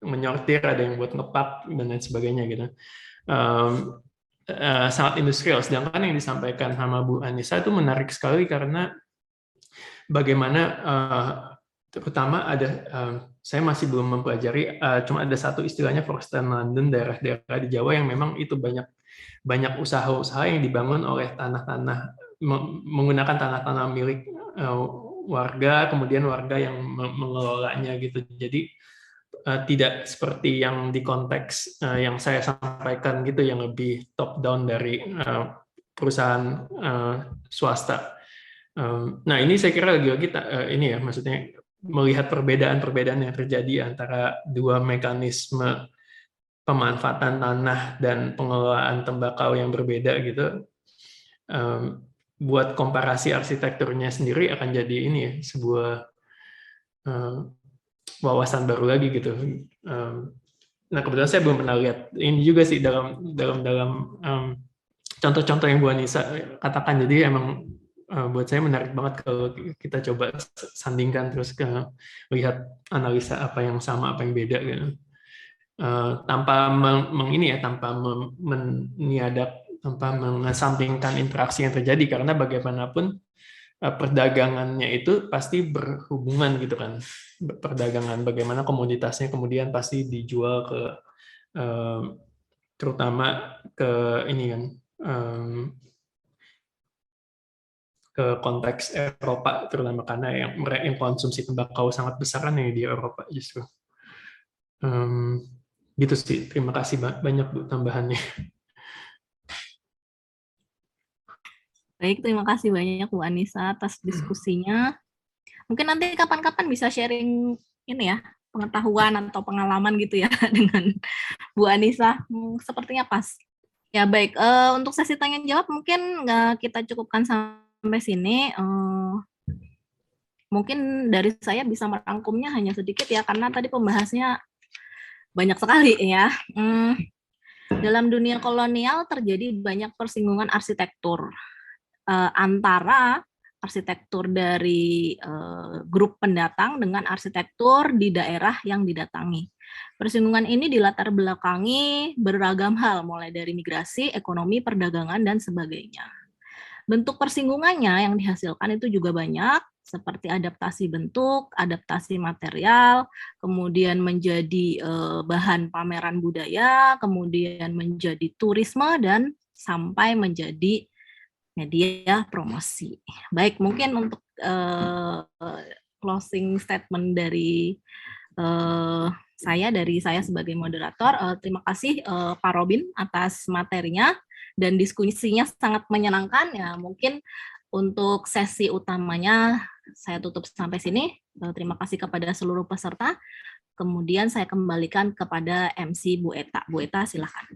menyortir, ada yang buat ngepak dan lain sebagainya gitu. Sangat industrial. Sedangkan yang disampaikan sama Bu Anissa itu menarik sekali karena bagaimana terutama ada saya masih belum mempelajari, cuma ada satu istilahnya Forest London, daerah-daerah di Jawa yang memang itu banyak usaha-usaha yang dibangun oleh tanah-tanah, menggunakan tanah-tanah milik warga, kemudian warga yang mengelolanya gitu. Jadi tidak seperti yang di konteks yang saya sampaikan gitu, yang lebih top down dari perusahaan swasta. Nah ini saya kira lagi-lagi ini ya, maksudnya melihat perbedaan-perbedaan yang terjadi antara dua mekanisme pemanfaatan tanah dan pengelolaan tembakau yang berbeda gitu. Buat komparasi arsitekturnya sendiri akan jadi ini ya, sebuah wawasan baru lagi gitu. Nah kebetulan saya belum pernah lihat ini juga sih dalam contoh-contoh yang Bu Anissa katakan. Jadi emang buat saya menarik banget kalau kita coba sandingkan terus lihat analisa apa yang sama, apa yang beda gitu. Tanpa tanpa meniadak, tanpa mengesampingkan interaksi yang terjadi, karena bagaimanapun perdagangannya itu pasti berhubungan gitu kan. Perdagangan, bagaimana komoditasnya kemudian pasti dijual ke terutama ke ini kan, ke konteks Eropa terutama, karena yang konsumsi tembakau sangat besar kan di Eropa justru. Gitu sih. Terima kasih banyak Bu tambahannya. Baik, terima kasih banyak Bu Anissa atas diskusinya. Mungkin nanti kapan-kapan bisa sharing ini ya, pengetahuan atau pengalaman gitu ya dengan Bu Anissa. Sepertinya pas. Ya baik, untuk sesi tanya jawab mungkin kita cukupkan sampai sini. Mungkin dari saya bisa merangkumnya hanya sedikit ya, karena tadi pembahasnya banyak sekali ya. Dalam dunia kolonial terjadi banyak persinggungan arsitektur antara arsitektur dari grup pendatang dengan arsitektur di daerah yang didatangi. Persinggungan ini dilatar belakangi beragam hal, mulai dari migrasi, ekonomi, perdagangan, dan sebagainya. Bentuk persinggungannya yang dihasilkan itu juga banyak, seperti adaptasi bentuk, adaptasi material, kemudian menjadi bahan pameran budaya, kemudian menjadi turisme, dan sampai menjadi media promosi. Baik, mungkin untuk closing statement dari saya sebagai moderator, terima kasih Pak Robin atas materinya dan diskusinya sangat menyenangkan ya. Mungkin untuk sesi utamanya saya tutup sampai sini. Terima kasih kepada seluruh peserta. Kemudian saya kembalikan kepada MC Bu Eta. Bu Eta, silakan.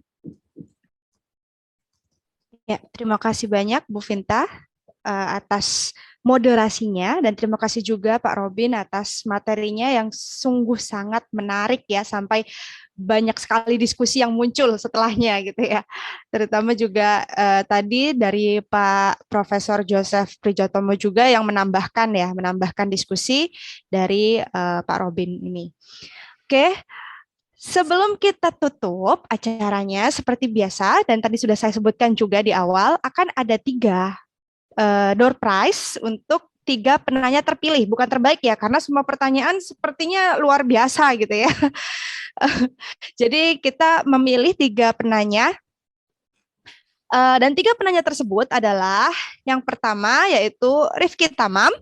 Ya, terima kasih banyak Bu Vinta atas moderasinya, dan terima kasih juga Pak Robin atas materinya yang sungguh sangat menarik ya, sampai banyak sekali diskusi yang muncul setelahnya gitu ya. Terutama juga tadi dari Pak Profesor Joseph Prijotomo juga yang menambahkan diskusi dari Pak Robin ini. Oke. Sebelum kita tutup acaranya, seperti biasa, dan tadi sudah saya sebutkan juga di awal, akan ada 3 door prize untuk 3 penanya terpilih, bukan terbaik ya, karena semua pertanyaan sepertinya luar biasa gitu ya. Jadi kita memilih 3 penanya, dan 3 penanya tersebut adalah yang pertama yaitu Rifki Tamam,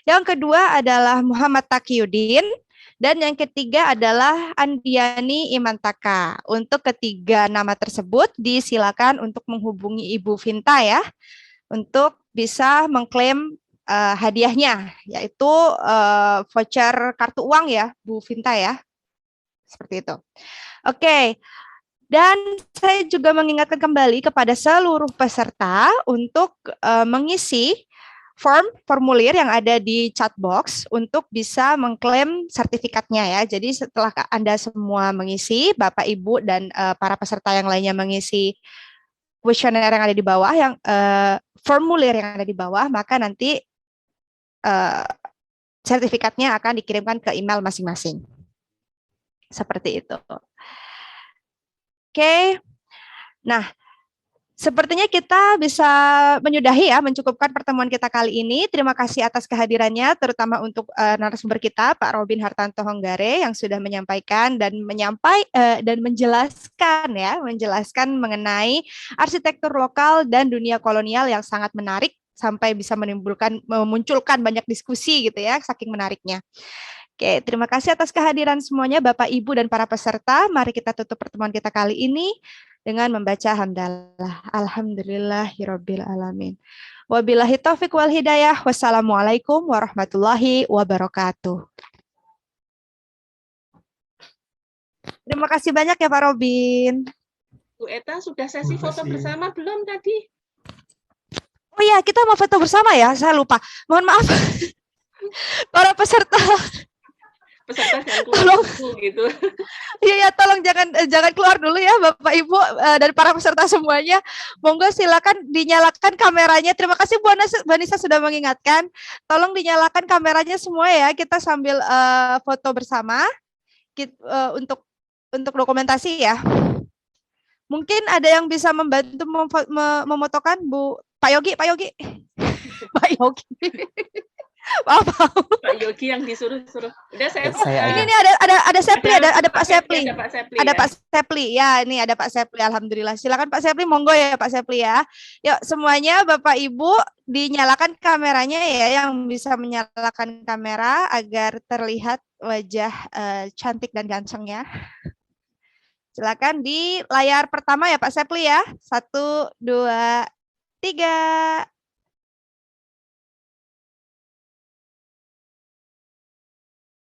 yang kedua adalah Muhammad Taqiyuddin, dan yang ketiga adalah Andiani Imantaka. Untuk ketiga nama tersebut disilakan untuk menghubungi Ibu Vinta ya. untuk bisa mengklaim hadiahnya, yaitu voucher kartu uang ya, Bu Vinta ya. Seperti itu. Oke. Dan saya juga mengingatkan kembali kepada seluruh peserta untuk mengisi formulir yang ada di chat box untuk bisa mengklaim sertifikatnya ya. Jadi setelah Anda semua mengisi, Bapak, Ibu, dan para peserta yang lainnya mengisi kuesioner yang ada di bawah, yang formulir yang ada di bawah, maka nanti sertifikatnya akan dikirimkan ke email masing-masing. Seperti itu. Oke. Nah, sepertinya kita bisa menyudahi ya, mencukupkan pertemuan kita kali ini. Terima kasih atas kehadirannya, terutama untuk narasumber kita, Pak Robin Hartanto Honggare, yang sudah menyampaikan dan menjelaskan mengenai arsitektur lokal dan dunia kolonial yang sangat menarik, sampai bisa memunculkan banyak diskusi gitu ya, saking menariknya. Oke, terima kasih atas kehadiran semuanya, Bapak, Ibu, dan para peserta. Mari kita tutup pertemuan kita kali ini dengan membaca hamdalah. Alhamdulillahirabbil alamin. Wabillahi taufik wal hidayah. Wassalamualaikum warahmatullahi wabarakatuh. Terima kasih banyak ya Pak Robin. Bu Eta, sudah sesi foto bersama belum tadi? Oh iya, kita mau foto bersama ya, saya lupa. Mohon maaf. Para peserta. Peserta jangan keluar dulu gitu. Iya, tolong jangan keluar dulu ya Bapak Ibu dan para peserta semuanya. Monggo silakan dinyalakan kameranya. Terima kasih Bu Anissa sudah mengingatkan. Tolong dinyalakan kameranya semua ya. Kita sambil foto bersama untuk dokumentasi ya. Mungkin ada yang bisa membantu memotokan Bu Pak Yogi. Pak Yogi. Pak Yogi yang disuruh. Udah saya ini ada Sepli, ada Pak Sepli. Ada ya. Pak Sepli. Ya, ini ada Pak Sepli. Alhamdulillah. Silakan Pak Sepli, monggo ya Pak Sepli ya. Yuk semuanya Bapak Ibu dinyalakan kameranya ya, yang bisa menyalakan kamera agar terlihat wajah cantik dan gantengnya. Silakan di layar pertama ya Pak Sepli ya. 1, 2, 3.